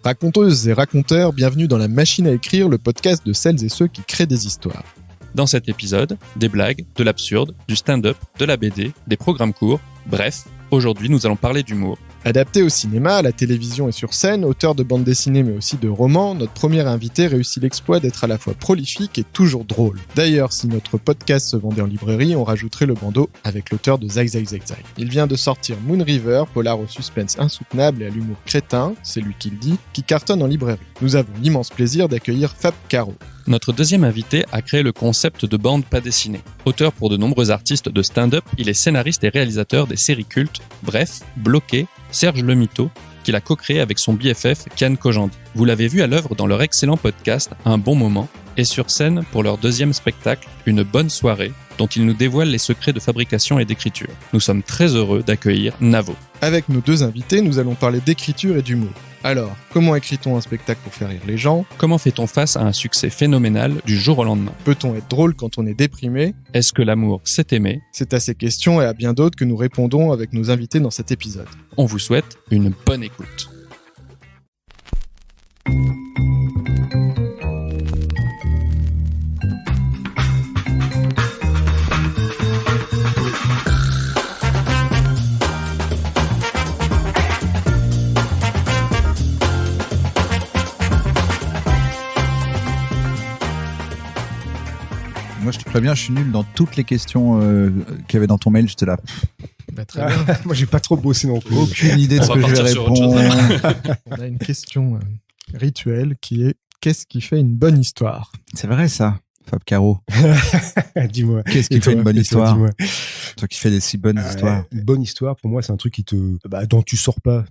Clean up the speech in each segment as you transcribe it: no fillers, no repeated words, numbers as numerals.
Raconteuses et raconteurs, bienvenue dans La Machine à écrire, le podcast de celles et ceux qui créent des histoires. Dans cet épisode, des blagues, de l'absurde, du stand-up, de la BD, des programmes courts, bref, aujourd'hui nous allons parler d'humour. Adapté au cinéma, à la télévision et sur scène, auteur de bande dessinée mais aussi de romans, notre premier invité réussit l'exploit d'être à la fois prolifique et toujours drôle. D'ailleurs, si notre podcast se vendait en librairie, on rajouterait le bandeau avec l'auteur de Zag Zag Zag Zag. Il vient de sortir Moon River, polar au suspense insoutenable et à l'humour crétin, c'est lui qui le dit, qui cartonne en librairie. Nous avons l'immense plaisir d'accueillir Fab Caro. Notre deuxième invité a créé le concept de bande pas dessinée. Auteur pour de nombreux artistes de stand-up, il est scénariste et réalisateur des séries cultes, bref, Bloqué, Serge Le Mito, qu'il a co-créé avec son BFF Kian Kojandi. Vous l'avez vu à l'œuvre dans leur excellent podcast Un bon moment et sur scène pour leur deuxième spectacle Une bonne soirée, dont il nous dévoile les secrets de fabrication et d'écriture. Nous sommes très heureux d'accueillir Navo. Avec nos deux invités, nous allons parler d'écriture et d'humour. Alors, comment écrit-on un spectacle pour faire rire les gens ? Comment fait-on face à un succès phénoménal du jour au lendemain ? Peut-on être drôle quand on est déprimé ? Est-ce que l'amour, c'est aimer ? C'est à ces questions et à bien d'autres que nous répondons avec nos invités dans cet épisode. On vous souhaite une bonne écoute. Moi, je te préviens, je suis nul dans toutes les questions qu'il y avait dans ton mail. J'étais là. Bah, très bien. Moi, j'ai pas trop bossé non plus. Aucune idée de ce que je vais répondre. On a une question rituelle qui est « Qu'est-ce qui fait une bonne histoire ?» C'est vrai, ça, Fab Caro. Dis-moi. Qu'est-ce qui fait une bonne histoire ? Toi qui fais des si bonnes histoires. Une bonne histoire, pour moi, c'est un truc dont tu sors pas.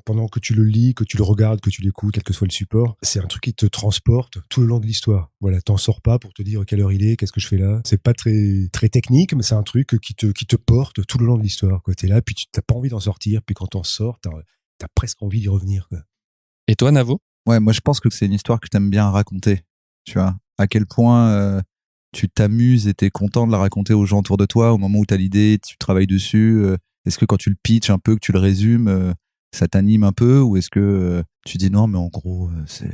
Pendant que tu le lis, que tu le regardes, que tu l'écoutes, quel que soit le support, c'est un truc qui te transporte tout le long de l'histoire. Voilà, t'en sors pas pour te dire quelle heure il est, qu'est-ce que je fais là. C'est pas très, très technique, mais c'est un truc qui te porte tout le long de l'histoire, quoi. T'es là, puis t'as pas envie d'en sortir, puis quand t'en sors, t'as presque envie d'y revenir, quoi. Et toi, Navo ? Ouais, moi, je pense que c'est une histoire que t'aimes bien raconter. Tu vois, à quel point tu t'amuses et t'es content de la raconter aux gens autour de toi au moment où t'as l'idée, tu travailles dessus. Est-ce que quand tu le pitches un peu, que tu le résumes, ça t'anime un peu, ou est-ce que tu dis non, mais en gros, c'est...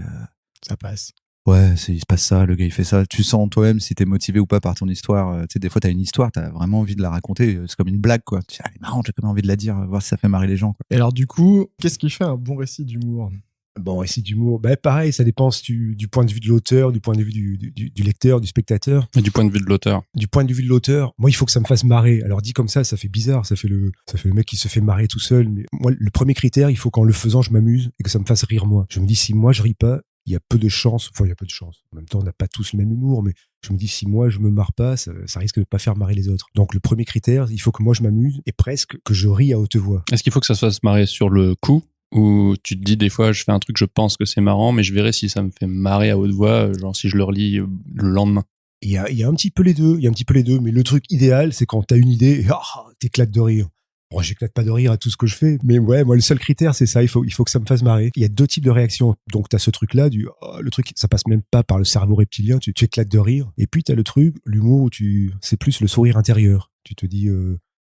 Ça passe. Ouais, il se passe ça, le gars il fait ça. Tu sens toi-même si t'es motivé ou pas par ton histoire. Tu sais, des fois t'as une histoire, t'as vraiment envie de la raconter. C'est comme une blague, quoi. Tu dis, elle est marrante, j'ai quand même envie de la dire, voir si ça fait marrer les gens, quoi. Et alors du coup, qu'est-ce qui fait un bon récit d'humour ? Bon, récit d'humour, pareil, ça dépend du point de vue de l'auteur, du point de vue du lecteur, du spectateur. Et du point de vue de l'auteur ? Du point de vue de l'auteur, moi, il faut que ça me fasse marrer. Alors, dit comme ça fait bizarre, ça fait le mec qui se fait marrer tout seul. Mais moi, le premier critère, il faut qu'en le faisant, je m'amuse et que ça me fasse rire moi. Je me dis, si moi, je ris pas, il y a peu de chance. Enfin, il y a peu de chance. En même temps, on n'a pas tous le même humour, mais je me dis, si moi, je me marre pas, ça risque de pas faire marrer les autres. Donc, le premier critère, il faut que moi, je m'amuse et presque que je ris à haute voix. Est-ce qu'il faut que ça se fasse marrer sur le coup ? Ou tu te dis des fois, je fais un truc, je pense que c'est marrant, mais je verrai si ça me fait marrer à haute voix, genre si je le relis le lendemain. Il y a un petit peu les deux, mais le truc idéal, c'est quand t'as une idée et t'éclates de rire. Bon, j'éclate pas de rire à tout ce que je fais, mais ouais, moi, le seul critère, c'est ça, il faut que ça me fasse marrer. Il y a deux types de réactions. Donc, t'as ce truc-là, le truc, ça passe même pas par le cerveau reptilien, tu éclates de rire. Et puis, t'as le truc, l'humour, c'est plus le sourire intérieur. Tu te dis,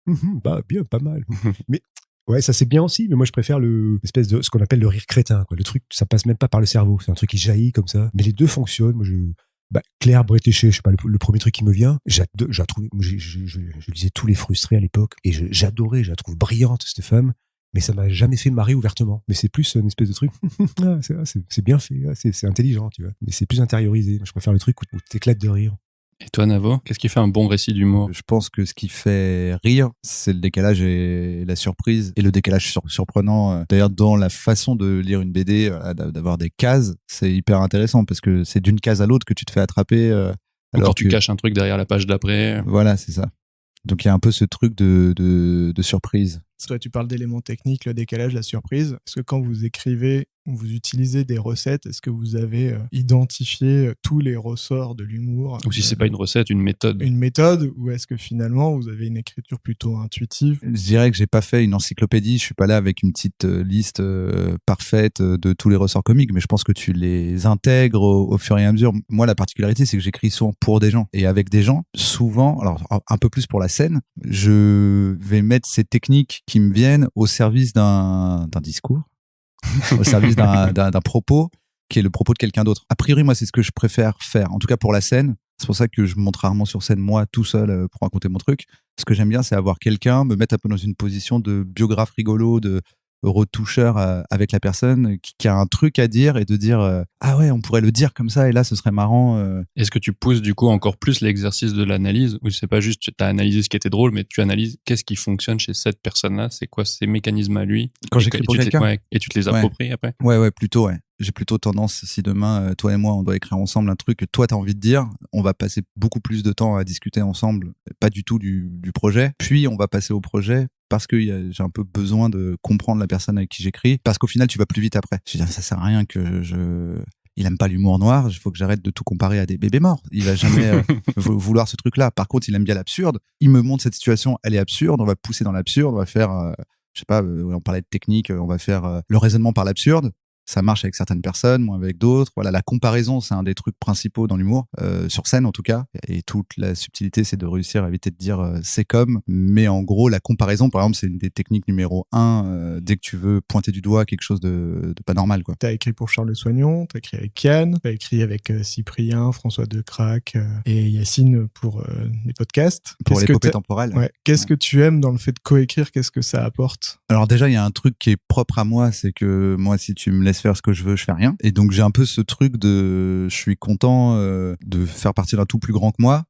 bien, pas mal. Mais, ouais, ça c'est bien aussi, mais moi je préfère l'espèce de ce qu'on appelle le rire crétin, quoi. Le truc, ça passe même pas par le cerveau, c'est un truc qui jaillit comme ça. Mais les deux fonctionnent. Moi, Claire Bretéché, je sais pas, le premier truc qui me vient, je lisais Tous les frustrés à l'époque et j'adorais, je la trouve brillante cette femme, mais ça m'a jamais fait marrer ouvertement. Mais c'est plus une espèce de truc, c'est bien fait, c'est intelligent, tu vois. Mais c'est plus intériorisé. Je préfère le truc où t'éclates de rire. Et toi, Navo, qu'est-ce qui fait un bon récit d'humour ? Je pense que ce qui fait rire, c'est le décalage et la surprise. Et le décalage surprenant, d'ailleurs, dans la façon de lire une BD, d'avoir des cases, c'est hyper intéressant parce que c'est d'une case à l'autre que tu te fais attraper. Alors quand tu caches un truc derrière la page d'après. Voilà, c'est ça. Donc il y a un peu ce truc de surprise. Toi, tu parles d'éléments techniques, le décalage, la surprise. Est-ce que quand vous écrivez, vous utilisez des recettes, est-ce que vous avez identifié tous les ressorts de l'humour ? Ou si c'est pas une recette, une méthode. Une méthode, ou est-ce que finalement vous avez une écriture plutôt intuitive ? Je dirais que j'ai pas fait une encyclopédie, je suis pas là avec une petite liste parfaite de tous les ressorts comiques, mais je pense que tu les intègres au fur et à mesure. Moi, la particularité, c'est que j'écris souvent pour des gens et avec des gens. Souvent, alors un peu plus pour la scène, je vais mettre ces techniques qui me viennent au service d'un discours. au service d'un propos qui est le propos de quelqu'un d'autre. A priori, moi, c'est ce que je préfère faire. En tout cas, pour la scène. C'est pour ça que je monte rarement sur scène, moi, tout seul, pour raconter mon truc. Ce que j'aime bien, c'est avoir quelqu'un, me mettre un peu dans une position de biographe rigolo, de retoucheur avec la personne qui a un truc à dire et de dire ah ouais, on pourrait le dire comme ça et là, ce serait marrant. Est-ce que tu pousses du coup encore plus l'exercice de l'analyse ou c'est pas juste tu as analysé ce qui était drôle, mais tu analyses qu'est-ce qui fonctionne chez cette personne-là, c'est quoi ses mécanismes à lui quand j'écris pour quelqu'un et tu te les appropries après. Ouais, plutôt, ouais. J'ai plutôt tendance, si demain, toi et moi, on doit écrire ensemble un truc que toi, t'as envie de dire, on va passer beaucoup plus de temps à discuter ensemble, pas du tout du projet. Puis, on va passer au projet parce que j'ai un peu besoin de comprendre la personne avec qui j'écris, parce qu'au final, tu vas plus vite après. Je veux dire, ça sert à rien que il aime pas l'humour noir, il faut que j'arrête de tout comparer à des bébés morts. Il va jamais vouloir ce truc-là. Par contre, il aime bien l'absurde. Il me montre cette situation, elle est absurde, on va pousser dans l'absurde, on va faire, je sais pas, on parlait de technique, on va faire le raisonnement par l'absurde. Ça marche avec certaines personnes, moins avec d'autres. Voilà, la comparaison, c'est un des trucs principaux dans l'humour, sur scène en tout cas. Et toute la subtilité, c'est de réussir à éviter de dire c'est comme. Mais en gros, la comparaison, par exemple, c'est une des techniques numéro 1 dès que tu veux pointer du doigt quelque chose de pas normal, quoi. T'as écrit pour Charles Soignon, t'as écrit avec Yann, t'as écrit avec Cyprien, François Decrac et Yacine pour des podcasts. Pour l'épopée temporelle. Ouais. Qu'est-ce que tu aimes dans le fait de coécrire? Qu'est-ce que ça apporte? Alors déjà, il y a un truc qui est propre à moi, c'est que moi, si tu me laisses faire ce que je veux, je fais rien. Et donc j'ai un peu ce truc de, je suis content de faire partie d'un tout plus grand que moi,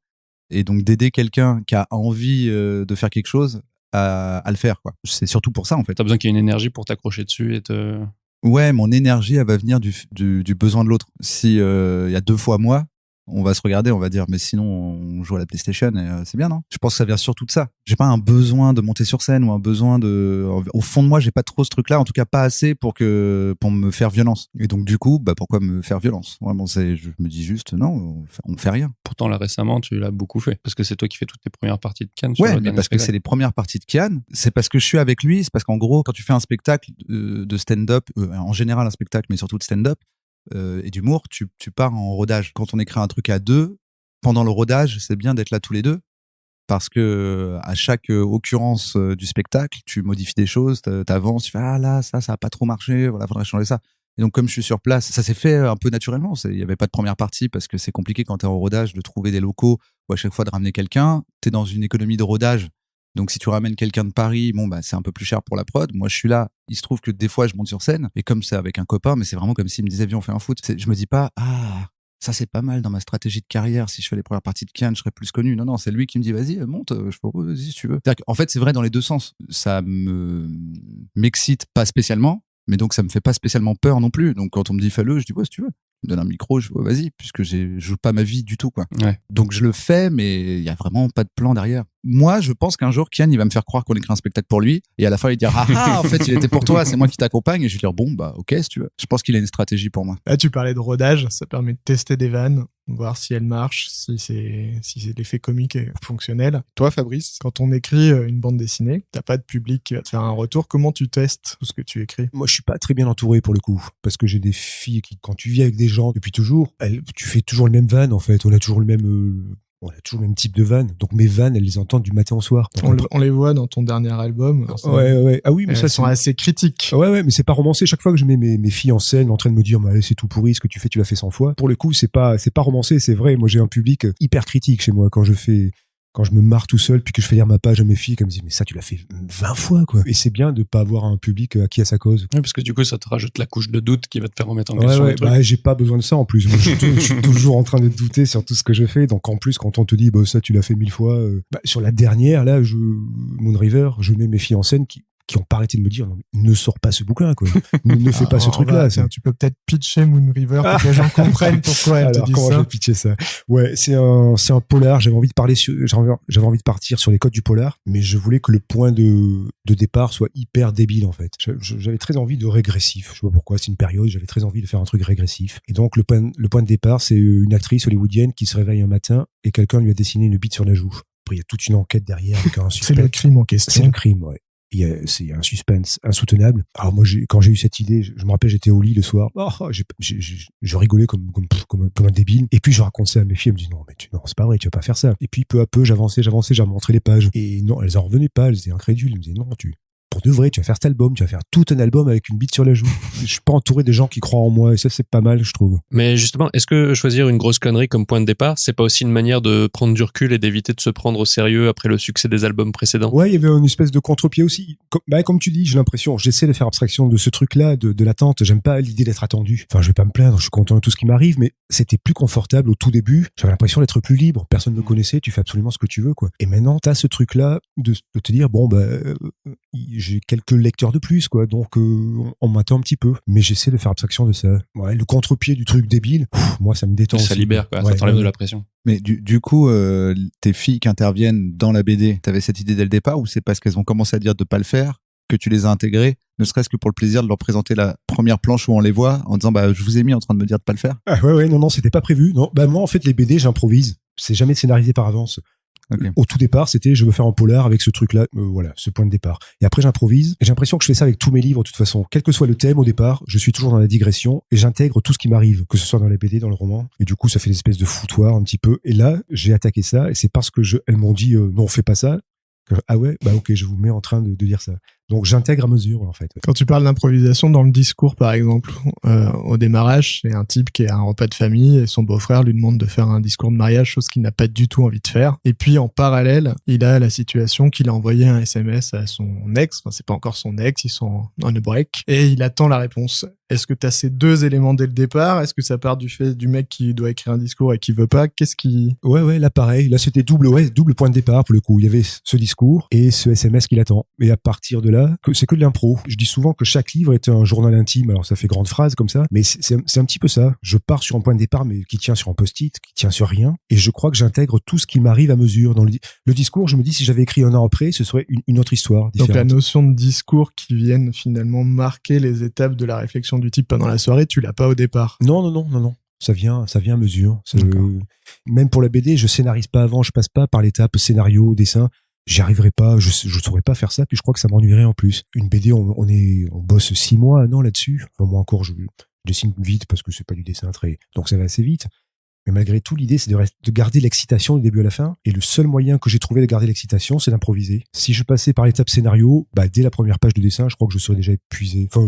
et donc d'aider quelqu'un qui a envie de faire quelque chose à le faire, quoi. C'est surtout pour ça en fait. T'as besoin qu'il y ait une énergie pour t'accrocher dessus et te. Ouais, mon énergie, elle va venir du besoin de l'autre. Si y a 2 fois moi, on va se regarder, on va dire, mais sinon on joue à la PlayStation et c'est bien, non? Je pense que ça vient surtout de ça. J'ai pas un besoin de monter sur scène ou un besoin au fond de moi, j'ai pas trop ce truc-là, en tout cas pas assez pour me faire violence. Et donc du coup, pourquoi me faire violence? Vraiment, je me dis juste, non, on fait rien. Pourtant là récemment, tu l'as beaucoup fait parce que c'est toi qui fais toutes tes premières parties de Cannes. Ouais, mais parce que c'est les premières parties de Cannes, c'est parce que je suis avec lui, c'est parce qu'en gros, quand tu fais un spectacle de stand-up, en général un spectacle, mais surtout de stand-up, et d'humour, tu pars en rodage. Quand on écrit un truc à 2, pendant le rodage, c'est bien d'être là tous les 2, parce que à chaque occurrence du spectacle, tu modifies des choses, t'avances, tu fais ah là, ça a pas trop marché, voilà, faudrait changer ça. Et donc comme je suis sur place, ça s'est fait un peu naturellement. Il y avait pas de première partie parce que c'est compliqué quand t'es en rodage de trouver des locaux ou à chaque fois de ramener quelqu'un. T'es dans une économie de rodage. Donc si tu ramènes quelqu'un de Paris, c'est un peu plus cher pour la prod. Moi je suis là, il se trouve que des fois je monte sur scène et comme c'est avec un copain, mais c'est vraiment comme s'il me disait viens on fait un foot. Je me dis pas ça c'est pas mal dans ma stratégie de carrière, si je fais les premières parties de Cannes, je serais plus connu. Non, c'est lui qui me dit vas-y monte, je peux vas-y si tu veux. En fait c'est vrai dans les deux sens. Ça m'excite pas spécialement, mais donc ça me fait pas spécialement peur non plus. Donc quand on me dit fais-le, je dis ouais si tu veux. Me donne un micro, je dis vas-y, puisque je joue pas ma vie du tout, quoi. Ouais. Donc je le fais, mais il y a vraiment pas de plan derrière. Moi, je pense qu'un jour, Kian, il va me faire croire qu'on écrit un spectacle pour lui, et à la fin, il dira en fait, il était pour toi, c'est moi qui t'accompagne, et je vais dire bon, ok, si tu veux. Je pense qu'il a une stratégie pour moi. Là, tu parlais de rodage, ça permet de tester des vannes, voir si elles marchent, si c'est l'effet comique est fonctionnel. Toi, Fabrice, quand on écrit une bande dessinée, t'as pas de public qui va te faire un retour, comment tu testes tout ce que tu écris? Moi, je suis pas très bien entouré pour le coup, parce que j'ai des filles qui, quand tu vis avec des gens depuis toujours, tu fais toujours les mêmes vannes, en fait. On a toujours le même type de vannes. Donc mes vannes, elles les entendent du matin au soir. On les voit dans ton dernier album. Ouais. Ah oui, mais elles sont assez critiques. Ouais, mais c'est pas romancé. Chaque fois que je mets mes filles en scène, en train de me dire, allez, c'est tout pourri, ce que tu fais, tu l'as fait 100 fois. Pour le coup, c'est pas romancé, c'est vrai. Moi, j'ai un public hyper critique chez moi quand je me marre tout seul puis que je fais lire ma page à mes filles, comme me disent mais ça tu l'as fait 20 fois quoi. Et c'est bien de pas avoir un public acquis à sa cause. Oui, parce que du coup ça te rajoute la couche de doute qui va te faire remettre en question. Ouais, j'ai pas besoin de ça en plus. Moi, je suis toujours en train de douter sur tout ce que je fais. Donc en plus quand on te dit ça tu l'as fait 1000 fois, sur la dernière là, Moon River, je mets mes filles en scène qui ont pas arrêté de me dire non, mais ne sors pas ce bouquin quoi. Ne fais pas ce truc là. Tu peux peut-être pitcher Moon River pour que les gens comprennent pourquoi elle te dit comment ça. Je vais pitcher ça. Ouais, c'est un polar, j'avais envie de partir sur les codes du polar, mais je voulais que le point de départ soit hyper débile en fait. J'avais très envie de régressif, je sais pas pourquoi, c'est une période, j'avais très envie de faire un truc régressif. Et donc le point de départ, c'est une actrice hollywoodienne qui se réveille un matin et quelqu'un lui a dessiné une bite sur la joue. Après il y a toute une enquête derrière avec un suspense. C'est le crime en question. C'est le crime, ouais. C'est un suspense insoutenable. Alors moi, quand j'ai eu cette idée, je me rappelle, j'étais au lit le soir. Je rigolais comme un débile. Et puis je raconte ça à mes filles. Elles me disent non, c'est pas vrai, tu vas pas faire ça. Et puis peu à peu, j'avançais, j'ai montré les pages. Et non, elles en revenaient pas. Elles étaient incrédules. Elles me disaient non, pour de vrai, tu vas faire cet album, tu vas faire tout un album avec une bite sur la joue. Je suis pas entouré des gens qui croient en moi et ça c'est pas mal, je trouve. Mais justement, est-ce que choisir une grosse connerie comme point de départ, c'est pas aussi une manière de prendre du recul et d'éviter de se prendre au sérieux après le succès des albums précédents? Ouais, il y avait une espèce de contre-pied aussi. Comme tu dis, j'ai l'impression, j'essaie de faire abstraction de ce truc-là, de l'attente. J'aime pas l'idée d'être attendu. Enfin, je vais pas me plaindre, je suis content de tout ce qui m'arrive, mais c'était plus confortable au tout début. J'avais l'impression d'être plus libre. Personne ne me connaissait, tu fais absolument ce que tu veux, quoi. Et maintenant, t'as ce truc-là de te dire, bon, j'ai quelques lecteurs de plus, quoi. Donc, on m'attend un petit peu. Mais j'essaie de faire abstraction de ça. Ouais, le contre-pied du truc débile, moi, ça me détend Ça aussi, libère, quoi. Ouais, Ça t'enlève ouais. de la pression. Mais du coup, tes filles qui interviennent dans la BD, t'avais cette idée dès le départ ou c'est parce qu'elles ont commencé à dire de pas le faire que tu les as intégrées, ne serait-ce que pour le plaisir de leur présenter la première planche où on les voit en disant je vous ai mis en train de me dire de pas le faire? Ah, ouais, non, c'était pas prévu. Non, moi, en fait, les BD, j'improvise. C'est jamais scénarisé par avance. Okay. Au tout départ, c'était je veux faire un polar avec ce truc-là, voilà, ce point de départ. Et après, j'improvise. Et j'ai l'impression que je fais ça avec tous mes livres, de toute façon. Quel que soit le thème au départ, je suis toujours dans la digression et j'intègre tout ce qui m'arrive, que ce soit dans les BD, dans le roman. Et du coup, ça fait des espèces de foutoir un petit peu. Et là, j'ai attaqué ça et c'est parce que elles m'ont dit non, fais pas ça. Ah ouais, ok, je vous mets en train de dire ça. Donc j'intègre à mesure, en fait. Quand tu parles d'improvisation dans le discours, par exemple, au démarrage, c'est un type qui est à un repas de famille et son beau-frère lui demande de faire un discours de mariage, chose qu'il n'a pas du tout envie de faire. Et puis en parallèle, il a la situation qu'il a envoyé un SMS à son ex. Enfin, c'est pas encore son ex, ils sont en a break et il attend la réponse. Est-ce que tu as ces deux éléments dès le départ? Est-ce que ça part du fait du mec qui doit écrire un discours et qui veut pas? Qu'est-ce qui... Ouais, là pareil. Là c'était double point de départ pour le coup. Il y avait ce discours et ce SMS qu'il attend. Et à partir de là, c'est que de l'impro. Je dis souvent que chaque livre est un journal intime. Alors ça fait grande phrase comme ça, mais c'est un petit peu ça. Je pars sur un point de départ, mais qui tient sur un post-it, qui tient sur rien. Et je crois que j'intègre tout ce qui m'arrive à mesure. Dans le discours, je me dis si j'avais écrit un an après, ce serait une autre histoire différente. Donc la notion de discours qui viennent finalement marquer les étapes de la réflexion du type pendant la soirée, tu l'as pas au départ. Non. Ça vient à mesure. Même pour la BD, je scénarise pas avant, je passe pas par l'étape scénario, dessin. J'y arriverai pas, je saurais pas faire ça, puis je crois que ça m'ennuierait en plus. Une BD, on bosse 6 mois, 1 an là-dessus. Enfin, moi encore, je dessine vite parce que c'est pas du dessin très, donc ça va assez vite. Mais malgré tout, l'idée, c'est de garder l'excitation du début à la fin. Et le seul moyen que j'ai trouvé de garder l'excitation, c'est d'improviser. Si je passais par l'étape scénario, dès la première page de dessin, je crois que je serais déjà épuisé. Enfin,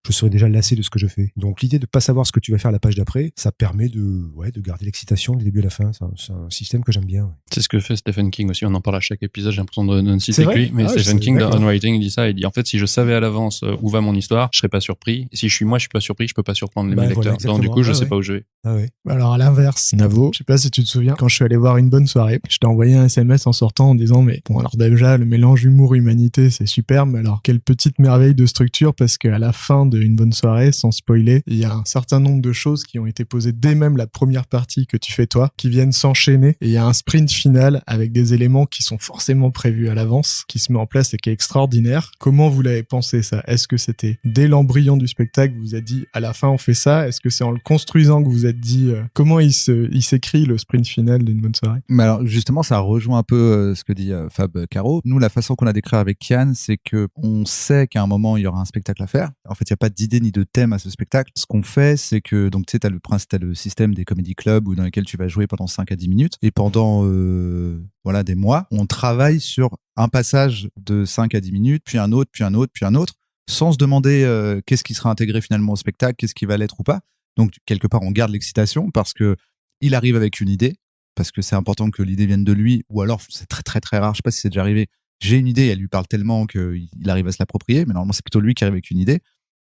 je serais déjà lassé de ce que je fais. Donc l'idée de pas savoir ce que tu vas faire la page d'après, ça permet de garder l'excitation du début à la fin. C'est un système que j'aime bien. Ouais. C'est ce que fait Stephen King aussi. On en parle à chaque épisode. J'ai l'impression de ne citer que lui. Mais je Stephen King, dans On Writing, il dit ça. Il dit, en fait, si je savais à l'avance où va mon histoire, je serais pas surpris. Et si je suis pas surpris, je peux pas surprendre mes lecteurs. Donc, du coup, je sais pas où je vais. Ah ouais. Alors, à l'inverse, Navo, je sais pas si tu te souviens, quand je suis allé voir Une bonne soirée, je t'ai envoyé un SMS en sortant en disant, mais bon, alors déjà, le mélange humour-humanité, c'est super, mais alors, quelle petite merveille de structure, parce qu'à la fin de Une bonne soirée, sans spoiler, il y a un certain nombre de choses qui ont été posées dès même la première partie que tu fais toi, qui viennent s'enchaîner, et il y a un sprint final avec des éléments qui sont forcément prévus à l'avance, qui se met en place et qui est extraordinaire. Comment vous l'avez pensé, ça? Est-ce que c'était dès l'embryon du spectacle, vous vous êtes dit, à la fin, on fait ça? Est-ce que c'est en le construisant que vous vous êtes dit, comment il s'écrit le sprint final d'Une bonne soirée? Mais alors, justement, ça rejoint un peu ce que dit Fab Caro. Nous, la façon qu'on a décrit avec Kian, c'est que on sait qu'à un moment, il y aura un spectacle à faire. En fait, il n'y a pas d'idée ni de thème à ce spectacle. Ce qu'on fait, c'est que, donc, tu sais, t'as le système des comedy clubs où dans lesquels tu vas jouer pendant 5 à 10 minutes. Et pendant, des mois, on travaille sur un passage de 5 à 10 minutes, puis un autre, puis un autre, puis un autre, sans se demander qu'est-ce qui sera intégré finalement au spectacle, qu'est-ce qui va l'être ou pas. Donc, quelque part, on garde l'excitation parce que il arrive avec une idée, parce que c'est important que l'idée vienne de lui, ou alors, c'est très, très, très rare, je sais pas si c'est déjà arrivé, j'ai une idée, elle lui parle tellement qu'il arrive à se l'approprier, mais normalement, c'est plutôt lui qui arrive avec une idée.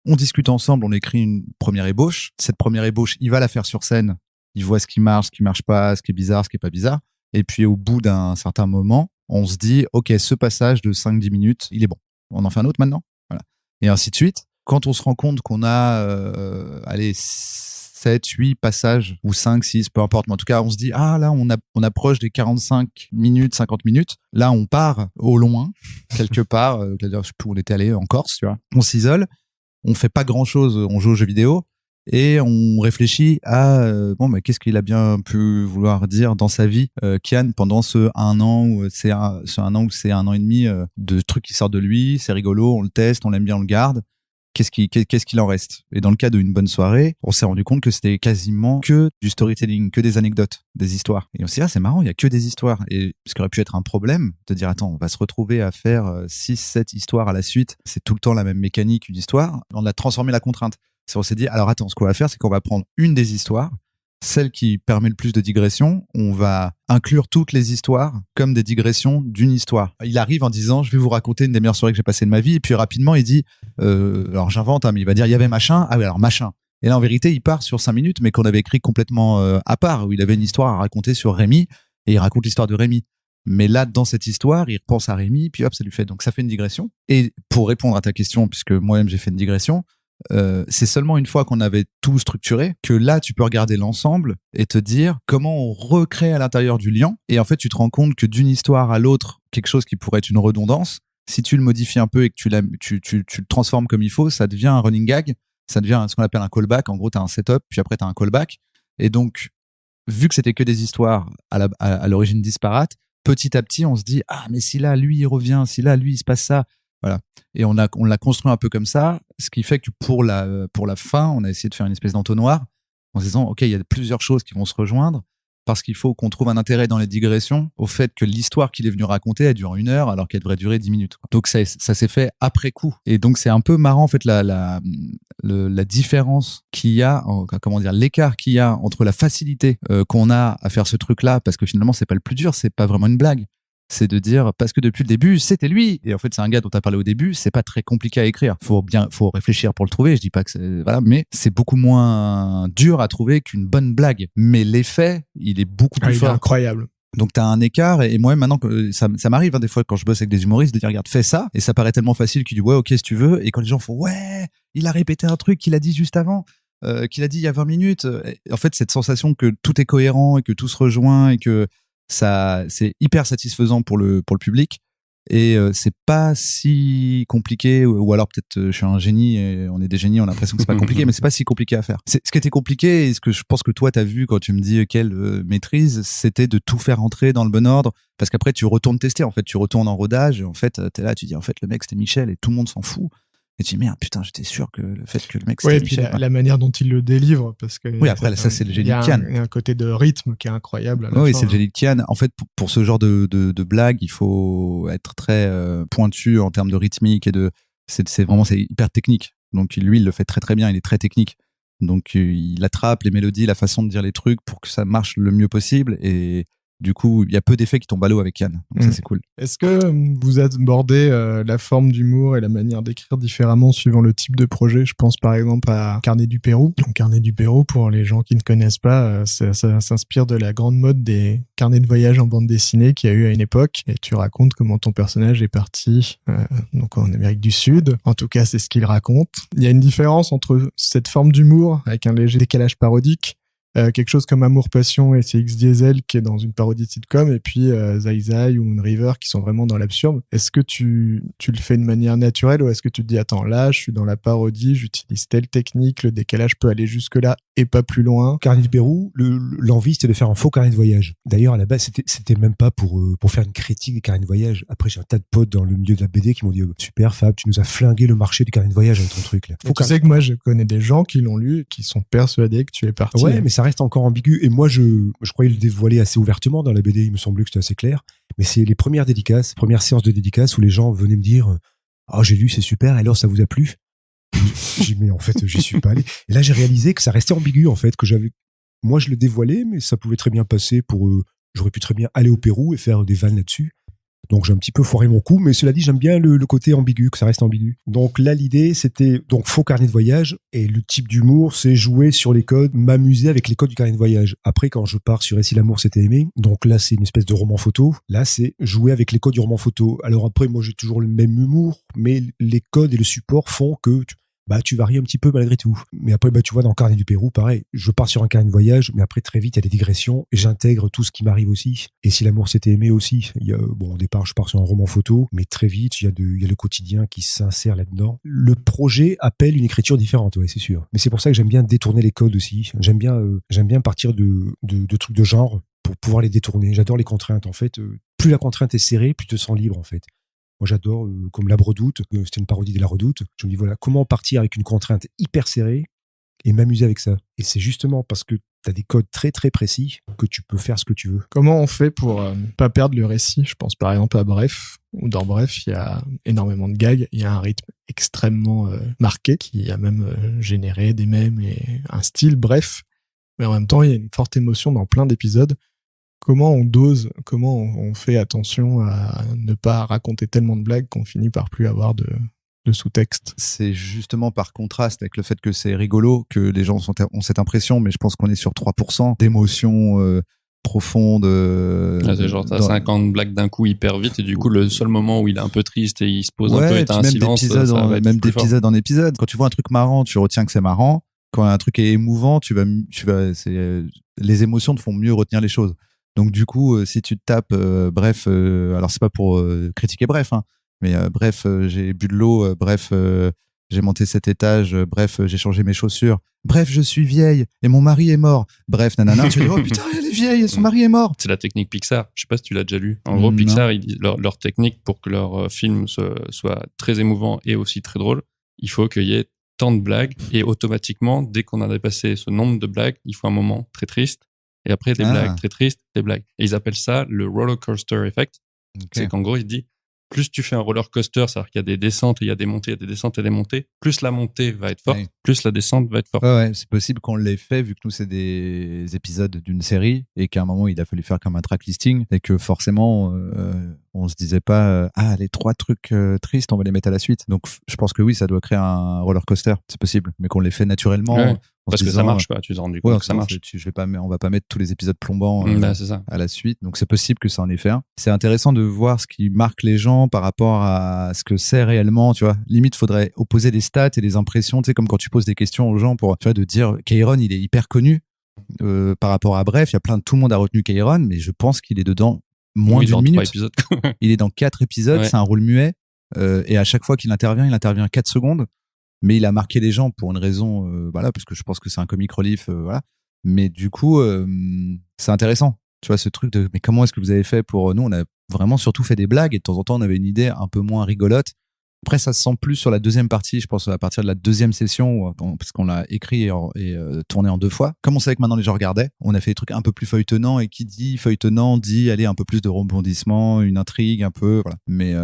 On discute ensemble, on écrit une première ébauche. Cette première ébauche, il va la faire sur scène. Il voit ce qui marche pas, ce qui est bizarre, ce qui est pas bizarre. Et puis, au bout d'un certain moment, on se dit, OK, ce passage de 5-10 minutes, il est bon. On en fait un autre maintenant? Voilà. Et ainsi de suite. Quand on se rend compte qu'on a, 7, 8 passages, ou 5, 6, peu importe. Mais en tout cas, on se dit, là, on approche des 45 minutes, 50 minutes. Là, on part au loin, quelque part. Je sais plus où on était allé, en Corse, tu vois. On s'isole. On fait pas grand chose, on joue aux jeux vidéo et on réfléchit à qu'est-ce qu'il a bien pu vouloir dire dans sa vie, Kian, pendant ce 1 an ou c'est un an ou c'est 1 an et demi de trucs qui sortent de lui, c'est rigolo, on le teste, on l'aime bien, on le garde. qu'est-ce qu'il en reste? Et dans le cas d'une bonne soirée, on s'est rendu compte que c'était quasiment que du storytelling, que des anecdotes, des histoires. Et on s'est dit, c'est marrant, il y a que des histoires. Et ce qui aurait pu être un problème, de dire, attends, on va se retrouver à faire 6, 7 histoires à la suite. C'est tout le temps la même mécanique, une histoire. On a transformé la contrainte. On s'est dit, alors attends, ce qu'on va faire, c'est qu'on va prendre une des histoires, celle qui permet le plus de digressions, on va inclure toutes les histoires comme des digressions d'une histoire. Il arrive en disant, je vais vous raconter une des meilleures soirées que j'ai passées de ma vie, et puis rapidement il dit, alors j'invente, mais il va dire, il y avait machin, ah oui alors machin. Et là en vérité il part sur 5 minutes, mais qu'on avait écrit complètement à part, où il avait une histoire à raconter sur Rémi, et il raconte l'histoire de Rémi. Mais là, dans cette histoire, il repense à Rémi, puis hop, ça lui fait. Donc ça fait une digression. Et pour répondre à ta question, puisque moi-même j'ai fait une digression, c'est seulement une fois qu'on avait tout structuré que là tu peux regarder l'ensemble et te dire comment on recrée à l'intérieur du lien. Et en fait tu te rends compte que d'une histoire à l'autre, quelque chose qui pourrait être une redondance, si tu le modifies un peu et que tu le transformes comme il faut, ça devient un running gag, ça devient ce qu'on appelle un callback. En gros t'as un setup puis après t'as un callback. Et donc vu que c'était que des histoires à l'origine disparates, petit à petit on se dit ah mais si là lui il revient, si là lui il se passe ça. Voilà. Et on l'a construit un peu comme ça, ce qui fait que pour la fin, on a essayé de faire une espèce d'entonnoir en se disant, OK, il y a plusieurs choses qui vont se rejoindre parce qu'il faut qu'on trouve un intérêt dans les digressions au fait que l'histoire qu'il est venu raconter, elle dure 1 heure alors qu'elle devrait durer 10 minutes. Donc ça s'est fait après coup. Et donc c'est un peu marrant, en fait, la différence qu'il y a, l'écart qu'il y a entre la facilité qu'on a à faire ce truc-là, parce que finalement, c'est pas le plus dur, c'est pas vraiment une blague. C'est de dire, parce que depuis le début, c'était lui. Et en fait, c'est un gars dont tu as parlé au début, c'est pas très compliqué à écrire. Faut réfléchir pour le trouver. Je dis pas que c'est, voilà, mais c'est beaucoup moins dur à trouver qu'une bonne blague. Mais l'effet, il est beaucoup plus fort. Il est incroyable. Donc t'as un écart, et moi maintenant ça m'arrive des fois quand je bosse avec des humoristes de dire regarde fais ça, et ça paraît tellement facile qu'il dit ouais ok si tu veux, et quand les gens font ouais il a répété un truc qu'il a dit juste avant, qu'il a dit il y a 20 minutes, et en fait cette sensation que tout est cohérent et que tout se rejoint et que ça c'est hyper satisfaisant pour le public, et c'est pas si compliqué, ou alors peut-être je suis un génie et on est des génies, on a l'impression que c'est pas compliqué, mais c'est pas si compliqué à faire. Ce qui était compliqué, et ce que je pense que toi t'as vu quand tu me dis quelle maîtrise, c'était de tout faire entrer dans le bon ordre, parce qu'après tu retournes tester, en fait tu retournes en rodage, et en fait t'es là, tu dis en fait le mec c'était Michel et tout le monde s'en fout. Et tu dis merde putain, j'étais sûr que le fait que le mec c'était Michel. La manière dont il le délivre, parce que oui, après ça c'est le génie de Kian. Il y a un côté de rythme qui est incroyable. Oui, c'est le génie de Kian. En fait, pour ce genre de blague, il faut être très pointu en termes de rythmique, et c'est vraiment hyper technique. Donc lui, il le fait très très bien. Il est très technique. Donc il attrape les mélodies, la façon de dire les trucs pour que ça marche le mieux possible. Et du coup, il y a peu d'effets qui tombent à l'eau avec Kian. Donc ça, c'est cool. Est-ce que vous abordez la forme d'humour et la manière d'écrire différemment suivant le type de projet? Je pense par exemple à Carnet du Pérou. Donc Carnet du Pérou, pour les gens qui ne connaissent pas, ça s'inspire de la grande mode des carnets de voyage en bande dessinée qu'il y a eu à une époque. Et tu racontes comment ton personnage est parti donc en Amérique du Sud. En tout cas, c'est ce qu'il raconte. Il y a une différence entre cette forme d'humour avec un léger décalage parodique, quelque chose comme Amour Passion et c'est X Diesel qui est dans une parodie de sitcom, et puis Zai Zai ou Moon River qui sont vraiment dans l'absurde. Est-ce que tu le fais de manière naturelle, ou est-ce que tu te dis attends, là je suis dans la parodie, j'utilise telle technique, le décalage peut aller jusque là et pas plus loin? Carnet du Pérou, l'envie c'était de faire un faux carnet de voyage. D'ailleurs à la base c'était même pas pour faire une critique des carnets de voyage. Après j'ai un tas de potes dans le milieu de la BD qui m'ont dit super Fab, tu nous as flingué le marché du carnet de voyage avec ton truc là. Tu sais que moi je connais des gens qui l'ont lu et qui sont persuadés que tu es parti. Ouais, mais ça reste encore ambigu, et moi je croyais le dévoiler assez ouvertement dans la BD, il me semblait que c'était assez clair, mais c'est les premières séances de dédicaces où les gens venaient me dire j'ai lu, c'est super, alors ça vous a plu? J'ai dit mais en fait j'y suis pas allé, et là j'ai réalisé que ça restait ambigu en fait, que moi je le dévoilais mais ça pouvait très bien passer pour j'aurais pu très bien aller au Pérou et faire des vannes là-dessus. Donc j'ai un petit peu foiré mon coup, mais cela dit, j'aime bien le côté ambigu, que ça reste ambigu. Donc là, l'idée, c'était donc faux carnet de voyage, et le type d'humour, c'est jouer sur les codes, m'amuser avec les codes du carnet de voyage. Après, quand je pars sur Et si l'amour s'était aimé, donc là, c'est une espèce de roman photo. Là, c'est jouer avec les codes du roman photo. Alors après, moi, j'ai toujours le même humour, mais les codes et le support font que tu varies un petit peu malgré tout. Mais après, tu vois, dans Carnet du Pérou, pareil, je pars sur un carnet de voyage, mais après, très vite, il y a des digressions, et j'intègre tout ce qui m'arrive aussi. Et si l'amour s'était aimé aussi, au départ, je pars sur un roman photo, mais très vite, il y a le quotidien qui s'insère là-dedans. Le projet appelle une écriture différente, ouais, c'est sûr. Mais c'est pour ça que j'aime bien détourner les codes aussi. J'aime bien partir de trucs de genre pour pouvoir les détourner. J'adore les contraintes, en fait. Plus la contrainte est serrée, plus tu te sens libre, en fait. Moi, j'adore, comme La Redoute, c'était une parodie de La Redoute. Je me dis, voilà, comment partir avec une contrainte hyper serrée et m'amuser avec ça. Et c'est justement parce que tu as des codes très très précis que tu peux faire ce que tu veux. Comment on fait pour pas perdre le récit? Je pense par exemple à Bref, où dans Bref, il y a énormément de gags, il y a un rythme extrêmement marqué qui a même généré des mèmes et un style bref, mais en même temps, il y a une forte émotion dans plein d'épisodes. Comment on dose, comment on fait attention à ne pas raconter tellement de blagues qu'on finit par plus avoir de sous-texte? C'est justement par contraste avec le fait que c'est rigolo que les gens ont cette impression, mais je pense qu'on est sur 3% d'émotions profondes. C'est genre t'as 50 blagues d'un coup hyper vite et du coup le seul moment où il est un peu triste et il se pose un peu et t'as un silence, même d'épisode en épisode. Quand tu vois un truc marrant, tu retiens que c'est marrant. Quand un truc est émouvant, les émotions te font mieux retenir les choses. Donc du coup, si tu te tapes Bref, alors c'est pas pour critiquer Bref, hein, mais bref, j'ai bu de l'eau, bref, j'ai monté cet étage, bref, j'ai changé mes chaussures, bref, je suis vieille et mon mari est mort, bref, nanana, tu dis oh putain, elle est vieille et son mari est mort. C'est la technique Pixar, je sais pas si tu l'as déjà lu. En gros, Non. Pixar, ils disent leur technique pour que leur film soit très émouvant et aussi très drôle, il faut qu'il y ait tant de blagues et automatiquement, dès qu'on a dépassé ce nombre de blagues, il faut un moment très triste et après des blagues très tristes, des blagues. Et ils appellent ça le roller coaster effect. Okay. C'est qu'en gros, il dit plus tu fais un roller coaster, c'est-à-dire qu'il y a des descentes et il y a des montées, il y a des descentes et des montées, plus la montée va être forte, plus la descente va être forte. Ouais, c'est possible qu'on l'ait fait vu que nous c'est des épisodes d'une série et qu'à un moment il a fallu faire comme un track listing et que forcément on se disait pas les 3 trucs tristes on va les mettre à la suite. Donc je pense que oui, ça doit créer un roller coaster, c'est possible, mais qu'on l'ait fait naturellement. Ouais. Parce que ça marche, quoi. Tu t'es rendu compte que ça marche. On va pas mettre tous les épisodes plombants c'est ça. à la suite. Donc c'est possible que ça en ait fait un. C'est intéressant de voir ce qui marque les gens par rapport à ce que c'est réellement, tu vois. Limite, faudrait opposer des stats et des impressions, tu sais, comme quand tu poses des questions aux gens pour, tu vois, de dire Kairon, il est hyper connu par rapport à Bref. Il y a tout le monde a retenu Kairon, mais je pense qu'il est dedans moins d'une minute. 3 épisodes. Il est dans 4 épisodes, ouais. C'est un rôle muet et à chaque fois qu'il intervient, il intervient 4 secondes. Mais il a marqué les gens pour une raison, voilà, parce que je pense que c'est un comic relief, voilà. Mais du coup, c'est intéressant. Tu vois, ce truc de, mais comment est-ce que vous avez fait pour nous? On a vraiment surtout fait des blagues et de temps en temps, on avait une idée un peu moins rigolote. Après, ça se sent plus sur la deuxième partie, je pense, à partir de la deuxième session, parce qu'on l'a écrit et tourné en 2 fois. Comme on savait que maintenant les gens regardaient, on a fait des trucs un peu plus feuilletonnants, et qui dit feuilletonnant dit, allez, un peu plus de rebondissement, une intrigue, un peu, voilà. Mais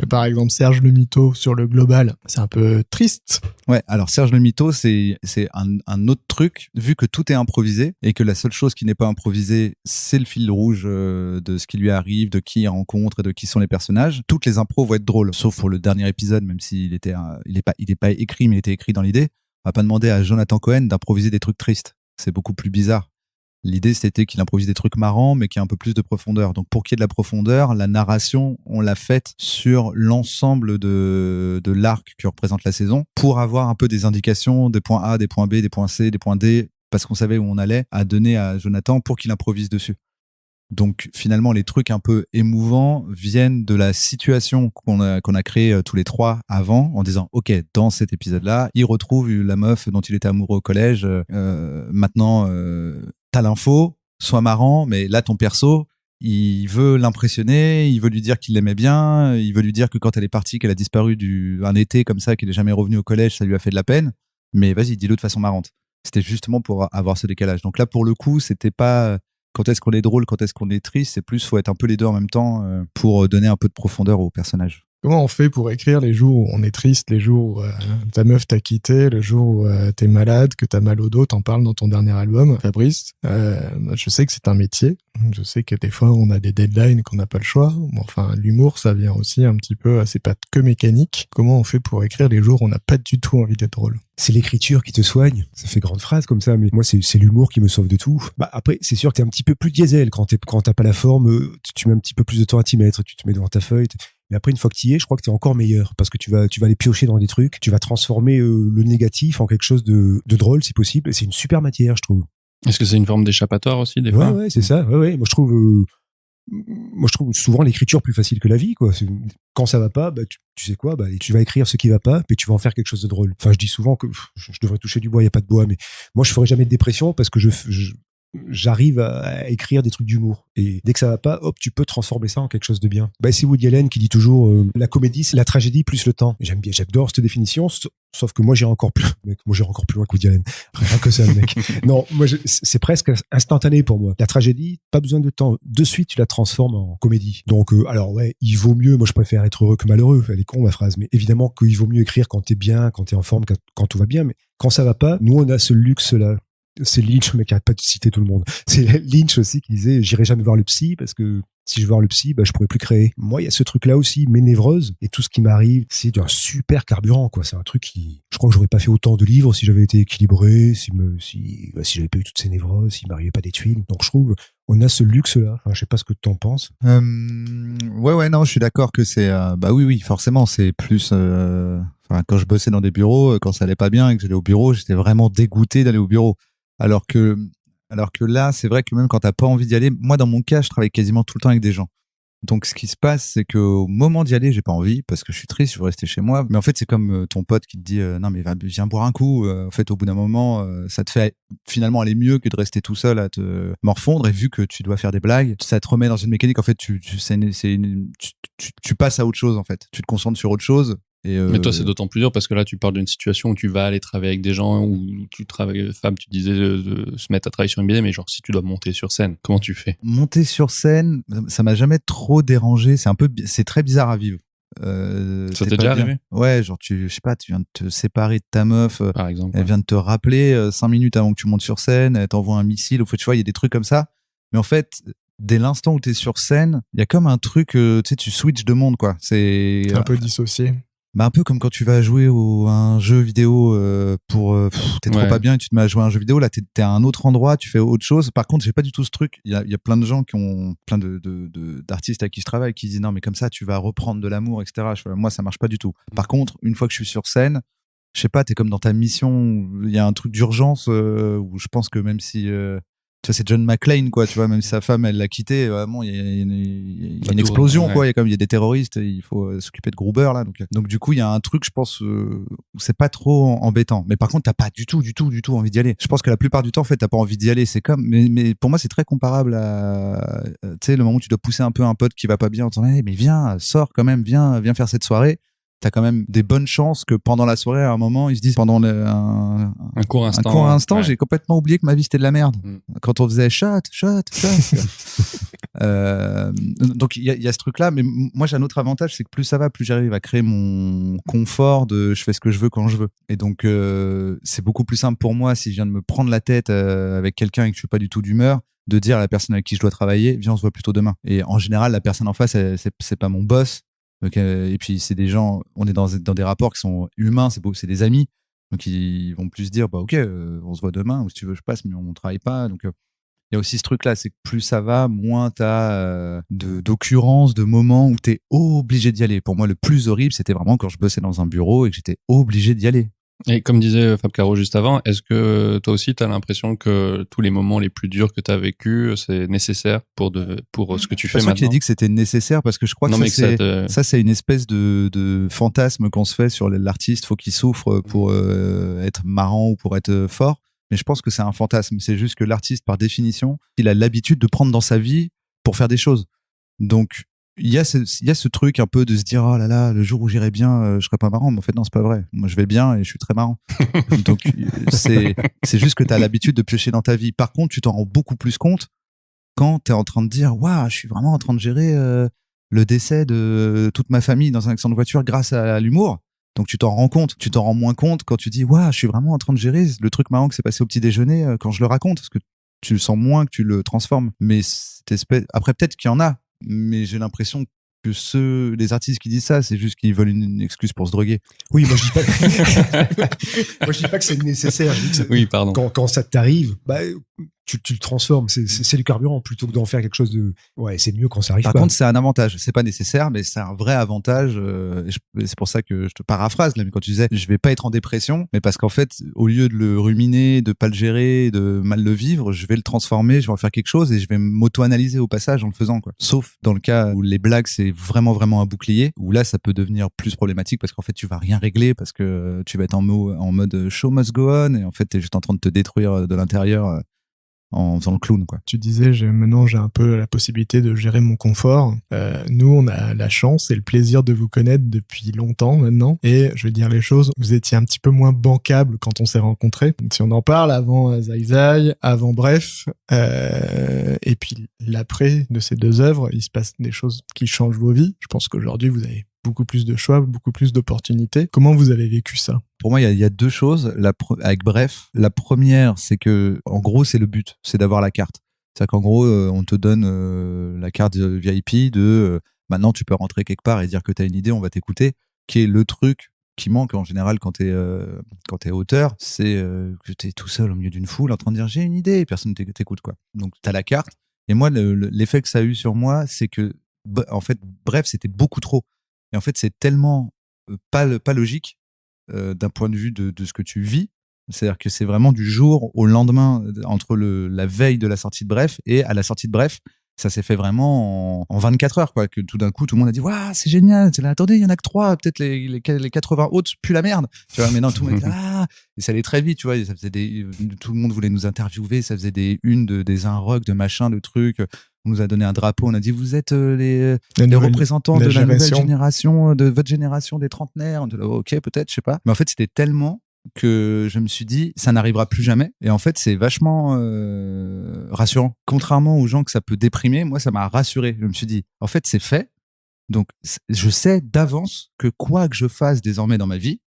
par exemple, Serge le Mito sur le global, c'est un peu triste. Ouais, alors Serge le Mito, c'est un autre truc, vu que tout est improvisé et que la seule chose qui n'est pas improvisée, c'est le fil rouge de ce qui lui arrive, de qui il rencontre et de qui sont les personnages. Toutes les impros vont être drôles, sauf pour le dernier épisode, même s'il était, il est pas écrit, mais il était écrit dans l'idée. On va pas demander à Jonathan Cohen d'improviser des trucs tristes. C'est beaucoup plus bizarre. L'idée, c'était qu'il improvise des trucs marrants, mais qu'il y ait un peu plus de profondeur. Donc, pour qu'il y ait de la profondeur, la narration, on l'a faite sur l'ensemble de l'arc que représente la saison, pour avoir un peu des indications, des points A, des points B, des points C, des points D, parce qu'on savait où on allait, à donner à Jonathan pour qu'il improvise dessus. Donc, finalement, les trucs un peu émouvants viennent de la situation qu'on a créée tous les 3 avant, en disant, OK, dans cet épisode-là, il retrouve la meuf dont il était amoureux au collège. Maintenant, t'as l'info, sois marrant, mais là, ton perso, il veut l'impressionner, il veut lui dire qu'il l'aimait bien, il veut lui dire que quand elle est partie, qu'elle a disparu un été comme ça, qu'il est jamais revenu au collège, ça lui a fait de la peine. Mais vas-y, dis-le de façon marrante. C'était justement pour avoir ce décalage. Donc là, pour le coup, c'était pas quand est-ce qu'on est drôle, quand est-ce qu'on est triste, c'est plus faut être un peu les deux en même temps pour donner un peu de profondeur au personnage. Comment on fait pour écrire les jours où on est triste, les jours où ta meuf t'a quitté, le jour où t'es malade, que t'as mal au dos, t'en parles dans ton dernier album, Fabrice. Je sais que c'est un métier. Je sais que des fois on a des deadlines qu'on n'a pas le choix. Bon, enfin, l'humour, ça vient aussi un petit peu, c'est pas que mécanique. Comment on fait pour écrire les jours où on n'a pas du tout envie d'être drôle? C'est l'écriture qui te soigne. Ça fait grande phrase comme ça, mais moi c'est l'humour qui me sauve de tout. Bah après, c'est sûr que t'es un petit peu plus diesel quand t'as pas la forme. Tu mets un petit peu plus de temps à t'y mettre. Tu te mets devant ta feuille. Mais après, une fois que tu y es, je crois que tu es encore meilleur parce que tu vas aller piocher dans des trucs, tu vas transformer le négatif en quelque chose de drôle si possible. Et c'est une super matière, je trouve. Est-ce que c'est une forme d'échappatoire aussi des fois? Ouais, c'est ça. Ouais. Moi, je trouve souvent l'écriture plus facile que la vie, quoi. Quand ça va pas, bah, tu sais quoi, bah, tu vas écrire ce qui va pas, puis tu vas en faire quelque chose de drôle. Enfin, je dis souvent que je devrais toucher du bois, il y a pas de bois, mais moi, je ferai jamais de dépression parce que j'arrive à écrire des trucs d'humour. Et dès que ça va pas, hop, tu peux transformer ça en quelque chose de bien. C'est Woody Allen qui dit toujours la comédie, c'est la tragédie plus le temps. J'aime bien, j'adore cette définition. Sauf que moi, j'irai encore plus loin que Woody Allen. Rien que ça, le mec. Non, c'est presque instantané pour moi. La tragédie, pas besoin de temps. De suite, tu la transformes en comédie. Donc, alors ouais, il vaut mieux. Moi, je préfère être heureux que malheureux. Elle est con, ma phrase. Mais évidemment qu'il vaut mieux écrire quand t'es bien, quand t'es en forme, quand tout va bien. Mais quand ça va pas, nous, on a ce luxe-là. C'est Lynch, mec, arrête pas de citer tout le monde. C'est Lynch aussi qui disait, j'irai jamais voir le psy parce que si je vais voir le psy, je pourrais plus créer. Moi, il y a ce truc-là aussi, mes névroses et tout ce qui m'arrive, c'est un super carburant, quoi. C'est un truc qui, je crois que j'aurais pas fait autant de livres si j'avais été équilibré, si j'avais pas eu toutes ces névroses, s'il m'arrivait pas des tuiles. Donc, je trouve, on a ce luxe-là. Enfin, je sais pas ce que t'en penses. Ouais, non, je suis d'accord que c'est, oui, forcément, c'est plus, quand je bossais dans des bureaux, quand ça allait pas bien et que j'allais au bureau, j'étais vraiment dégoûté d'aller au bureau. Alors que là, c'est vrai que même quand t'as pas envie d'y aller, moi, dans mon cas, je travaille quasiment tout le temps avec des gens. Donc, ce qui se passe, c'est qu'au moment d'y aller, j'ai pas envie parce que je suis triste, je veux rester chez moi. Mais en fait, c'est comme ton pote qui te dit, non, mais viens boire un coup. En fait, au bout d'un moment, ça te fait finalement aller mieux que de rester tout seul à te morfondre. Et vu que tu dois faire des blagues, ça te remet dans une mécanique. En fait, tu passes à autre chose, en fait. Tu te concentres sur autre chose. Mais toi, c'est d'autant plus dur parce que là, tu parles d'une situation où tu vas aller travailler avec des gens, où tu travailles, Fab, tu disais de se mettre à travailler sur une BD, mais genre, si tu dois monter sur scène, comment tu fais? Monter sur scène, ça m'a jamais trop dérangé. C'est très bizarre à vivre. Ça t'est déjà arrivé? Ouais, genre je sais pas, tu viens de te séparer de ta meuf, par exemple, elle vient de te rappeler 5 minutes avant que tu montes sur scène, elle t'envoie un missile, au fait, tu vois, il y a des trucs comme ça. Mais en fait, dès l'instant où t'es sur scène, il y a comme un truc, tu sais, tu switches de monde, quoi. C'est un peu dissocié. Un peu comme quand tu vas jouer à un jeu vidéo t'es trop pas bien et tu te mets à jouer à un jeu vidéo, là t'es à un autre endroit, tu fais autre chose. Par contre, j'ai pas du tout ce truc. Il y a plein de gens qui ont plein d'artistes avec qui je travaille qui disent non mais comme ça tu vas reprendre de l'amour, etc. Moi ça marche pas du tout. Par contre, une fois que je suis sur scène, je sais pas, t'es comme dans ta mission, il y a un truc d'urgence où je pense que même si tu vois, c'est John McClane, quoi, tu vois, même si sa femme, elle l'a quitté, vraiment, il y a une explosion, quoi, il y a des terroristes, il faut s'occuper de Gruber, là, donc du coup, il y a un truc, je pense, où c'est pas trop embêtant. Mais par contre, t'as pas du tout envie d'y aller. Je pense que la plupart du temps, en fait, t'as pas envie d'y aller, c'est comme, mais pour moi, c'est très comparable à, tu sais, le moment où tu dois pousser un peu un pote qui va pas bien en disant, hey, mais viens, sors quand même, viens faire cette soirée. T'as quand même des bonnes chances que pendant la soirée, à un moment, ils se disent pendant un court instant, ouais. J'ai complètement oublié que ma vie c'était de la merde. Quand on faisait shot. Donc il y a ce truc-là, mais moi j'ai un autre avantage, c'est que plus ça va, plus j'arrive à créer mon confort de je fais ce que je veux quand je veux. Et donc c'est beaucoup plus simple pour moi si je viens de me prendre la tête avec quelqu'un et que je suis pas du tout d'humeur, de dire à la personne avec qui je dois travailler, viens on se voit plutôt demain. Et en général, la personne en face, c'est pas mon boss. Donc, et puis c'est des gens, on est dans des rapports qui sont humains, c'est des amis, donc ils vont plus dire bah ok, on se voit demain ou si tu veux je passe, mais on travaille pas. Donc il y a aussi ce truc là, c'est que plus ça va, moins t'as d'occurrences, de moments où t'es obligé d'y aller. Pour moi, le plus horrible, c'était vraiment quand je bossais dans un bureau et que j'étais obligé d'y aller. Et comme disait Fab Caro juste avant, est-ce que toi aussi t'as l'impression que tous les moments les plus durs que t'as vécu, c'est nécessaire pour ce que tu fais maintenant? Je dit que c'était nécessaire parce que je crois que ça c'est une espèce de fantasme qu'on se fait sur l'artiste, faut qu'il souffre pour être marrant ou pour être fort. Mais je pense que c'est un fantasme. C'est juste que l'artiste, par définition, il a l'habitude de prendre dans sa vie pour faire des choses. Donc il y a ce truc un peu de se dire oh là là, le jour où j'irai bien je serai pas marrant, mais en fait non, c'est pas vrai, moi je vais bien et je suis très marrant. Donc c'est juste que t'as l'habitude de piocher dans ta vie. Par contre, tu t'en rends beaucoup plus compte quand t'es en train de dire waouh, je suis vraiment en train de gérer le décès de toute ma famille dans un accident de voiture grâce à l'humour. Donc tu t'en rends compte, tu t'en rends moins compte quand tu dis waouh, je suis vraiment en train de gérer le truc marrant qui s'est passé au petit déjeuner quand je le raconte, parce que tu le sens moins que tu le transformes. Mais cette espèce, après peut-être qu'il y en a, mais j'ai l'impression que les artistes qui disent ça, c'est juste qu'ils veulent une excuse pour se droguer. Oui, moi je dis pas. Moi je dis pas que c'est nécessaire. Je dis que oui, pardon. Quand ça t'arrive, tu le transformes. C'est du carburant plutôt que d'en faire quelque chose de. Ouais, c'est mieux quand ça arrive. Par contre, c'est un avantage. C'est pas nécessaire, mais c'est un vrai avantage. C'est pour ça que je te paraphrase là. Mais quand tu disais, je vais pas être en dépression, mais parce qu'en fait, au lieu de le ruminer, de pas le gérer, de mal le vivre, je vais le transformer, je vais en faire quelque chose et je vais m'auto-analyser au passage en le faisant, quoi. Sauf dans le cas où les blagues c'est vraiment un bouclier, où là ça peut devenir plus problématique parce qu'en fait tu vas rien régler parce que tu vas être en mode show must go on et en fait t'es juste en train de te détruire de l'intérieur. en faisant le clown, quoi. Tu disais, maintenant j'ai un peu la possibilité de gérer mon confort. Nous, on a la chance et le plaisir de vous connaître depuis longtemps maintenant. Et je vais dire les choses, vous étiez un petit peu moins bancable quand on s'est rencontrés. Donc, si on en parle, avant Zai Zai, avant Bref, et puis l'après de ces deux œuvres, il se passe des choses qui changent vos vies. Je pense qu'aujourd'hui, vous avez beaucoup plus de choix, beaucoup plus d'opportunités. Comment vous avez vécu ça? Pour moi, il y a deux choses. Avec Bref, la première, c'est que, en gros, c'est le but, c'est d'avoir la carte. C'est-à-dire qu'en gros, on te donne la carte VIP maintenant tu peux rentrer quelque part et dire que tu as une idée, on va t'écouter, qui est le truc qui manque en général quand t'es auteur, c'est que t'es tout seul au milieu d'une foule en train de dire j'ai une idée et personne t'écoute, quoi. Donc t'as la carte. Et moi, l'effet que ça a eu sur moi, c'est que, en fait, Bref, c'était beaucoup trop. Et en fait, c'est tellement pas logique d'un point de vue de ce que tu vis. C'est-à-dire que c'est vraiment du jour au lendemain, entre la veille de la sortie de Bref et à la sortie de Bref. Ça s'est fait vraiment en 24 heures, quoi. Que tout d'un coup, tout le monde a dit, waouh, c'est génial. C'est là, attendez, il y en a que 3. Peut-être les 80 autres puent la merde. Tu vois, mais non, tout le monde dit, et ça allait très vite, tu vois. Ça faisait tout le monde voulait nous interviewer. Ça faisait des Inrock, de machin, de trucs. On nous a donné un drapeau. On a dit, vous êtes les représentants de la nouvelle génération, de votre génération des trentenaires. Ok, peut-être, je sais pas. Mais en fait, c'était tellement que je me suis dit ça n'arrivera plus jamais, et en fait c'est vachement rassurant, contrairement aux gens que ça peut déprimer. Moi ça m'a rassuré, je me suis dit en fait c'est fait, donc je sais d'avance que quoi que je fasse désormais dans ma vie,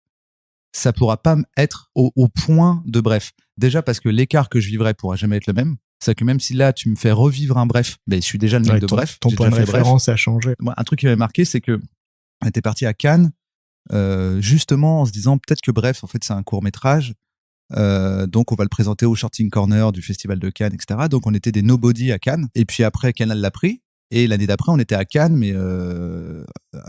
ça pourra pas être au point de Bref, déjà parce que l'écart que je vivrai pourra jamais être le même. C'est que même si là tu me fais revivre un Bref, ben je suis déjà le mec de Bref, ton point de référence a changé. Moi, un truc qui m'avait marqué, c'est que on était parti à Cannes, justement en se disant peut-être que Bref en fait c'est un court-métrage, donc on va le présenter au Shorting Corner du Festival de Cannes, etc. Donc on était des nobody à Cannes, et puis après Canal l'a pris, et l'année d'après on était à Cannes, mais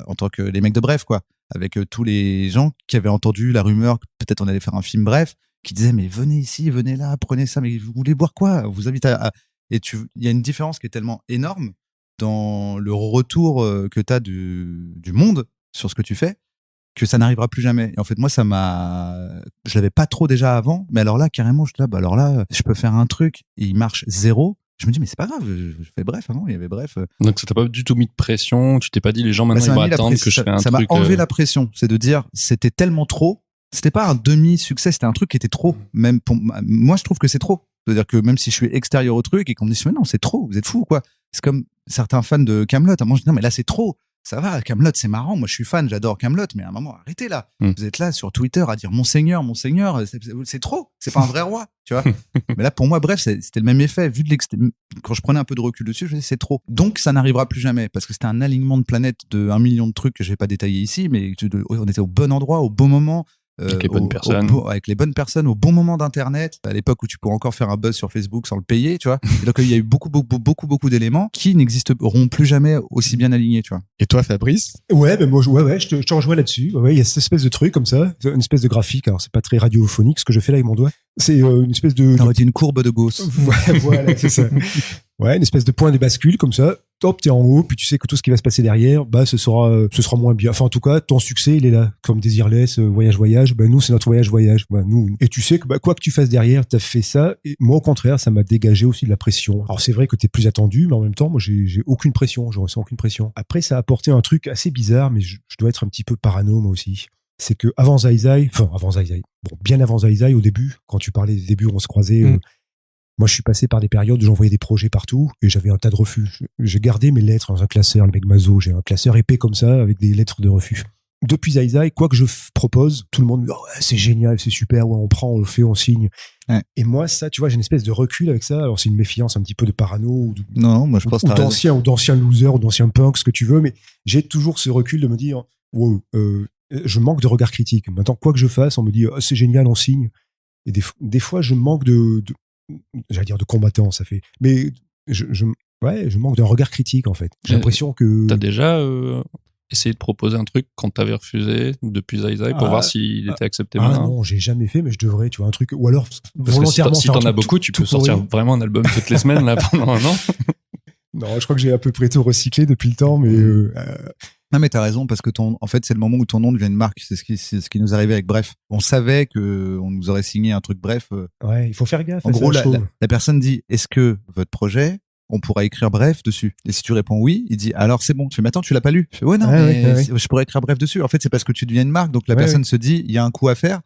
en tant que les mecs de Bref, quoi, avec tous les gens qui avaient entendu la rumeur que peut-être on allait faire un film Bref, qui disaient mais venez ici, venez là, prenez ça, mais vous voulez boire quoi, on vous invite à... Et il y a une différence qui est tellement énorme dans le retour que t'as du monde sur ce que tu fais, que ça n'arrivera plus jamais. Et en fait, moi, je l'avais pas trop déjà avant, mais alors là, carrément, alors là, je peux faire un truc et il marche zéro. Je me dis, mais c'est pas grave, je fais Bref avant, il y avait Bref. Donc ça t'a pas du tout mis de pression, tu t'es pas dit les gens maintenant ils vont attendre que je fais un truc. Ça m'a enlevé la pression, c'est de dire, c'était tellement trop, c'était pas un demi-succès, c'était un truc qui était trop. Même pour moi, je trouve que c'est trop. C'est-à-dire que même si je suis extérieur au truc et qu'on me dit, mais non, c'est trop, vous êtes fous, quoi. C'est comme certains fans de Kaamelott. À un moment, je dis, non, mais là, c'est trop. Ça va, Kaamelott, c'est marrant. Moi, je suis fan, j'adore Kaamelott, mais à un moment, arrêtez là. Vous êtes là sur Twitter à dire Monseigneur, c'est trop. C'est pas un vrai roi, tu vois. Mais là, pour moi, Bref, c'était le même effet. Quand je prenais un peu de recul dessus, je me disais, c'est trop. Donc, ça n'arrivera plus jamais, parce que c'était un alignement de planètes de 1 million de trucs que je vais pas détailler ici, mais on était au bon endroit, au bon moment. Avec les bonnes personnes. Avec les bonnes personnes, au bon moment d'Internet, à l'époque où tu peux encore faire un buzz sur Facebook sans le payer, tu vois. Et donc, il y a eu beaucoup d'éléments qui n'existeront plus jamais aussi bien alignés, tu vois. Et toi, Fabrice? Ouais, ben moi, je te rejoins là-dessus. Ouais, il y a cette espèce de truc comme ça, une espèce de graphique. Alors, c'est pas très radiophonique ce que je fais là avec mon doigt. C'est une espèce de... On va dire une courbe de Gauss. Ouais, voilà, c'est ça. Ouais, une espèce de point de bascule comme ça. Top, t'es en haut, puis tu sais que tout ce qui va se passer derrière, bah, ce sera moins bien. Enfin, en tout cas, ton succès, il est là. Comme Désirless, voyage. Bah, nous, c'est notre voyage. Bah, nous. Et tu sais que, bah, quoi que tu fasses derrière, t'as fait ça. Et moi, au contraire, ça m'a dégagé aussi de la pression. Alors, c'est vrai que t'es plus attendu, mais en même temps, moi, j'ai aucune pression. Je ressens aucune pression. Après, ça a apporté un truc assez bizarre, mais je dois être un petit peu parano, moi aussi. C'est que avant Zai Zai, bon, bien avant Zai Zai, au début, quand tu parlais des débuts où on se croisait, moi, je suis passé par des périodes où j'envoyais des projets partout et j'avais un tas de refus. J'ai gardé mes lettres dans un classeur, le mec Mazo. J'ai un classeur épais comme ça avec des lettres de refus. Depuis Zai Zai, quoi que je propose, tout le monde me dit oh, ouais, c'est génial, c'est super, ouais, on prend, on le fait, on signe. Ouais. Et moi, ça, tu vois, j'ai une espèce de recul avec ça. Alors, c'est une méfiance un petit peu de parano non, moi, je pense ou d'anciens losers ou d'anciens punks, ce que tu veux, mais j'ai toujours ce recul de me dire wow, je manque de regard critique. Maintenant, quoi que je fasse, on me dit oh, c'est génial, on signe. Et des fois, je manque j'allais dire de combattants, ça fait. Mais je manque d'un regard critique, en fait. J'ai l'impression que... T'as déjà essayé de proposer un truc quand t'avais refusé depuis Zai Zai pour voir s'il était accepté maintenant? Non, j'ai jamais fait, mais je devrais, tu vois, un truc... Ou alors, parce volontairement... Si t'en as beaucoup, tu peux sortir vraiment un album toutes les semaines, là, pendant un an. Non, je crois que j'ai à peu près tout recyclé depuis le temps, mais Non, mais t'as raison, parce que en fait, c'est le moment où ton nom devient une marque. C'est ce qui nous arrivait avec Bref. On savait que on nous aurait signé un truc Bref. ouais, il faut faire gaffe. En gros, la personne dit, est-ce que votre projet, on pourra écrire Bref dessus? Et si tu réponds oui, il dit, alors c'est bon. Tu fais, mais attends, tu l'as pas lu? Je fais, ouais, non, mais je pourrais écrire Bref dessus. En fait, c'est parce que tu deviens une marque. Donc la personne se dit, il y a un coup à faire.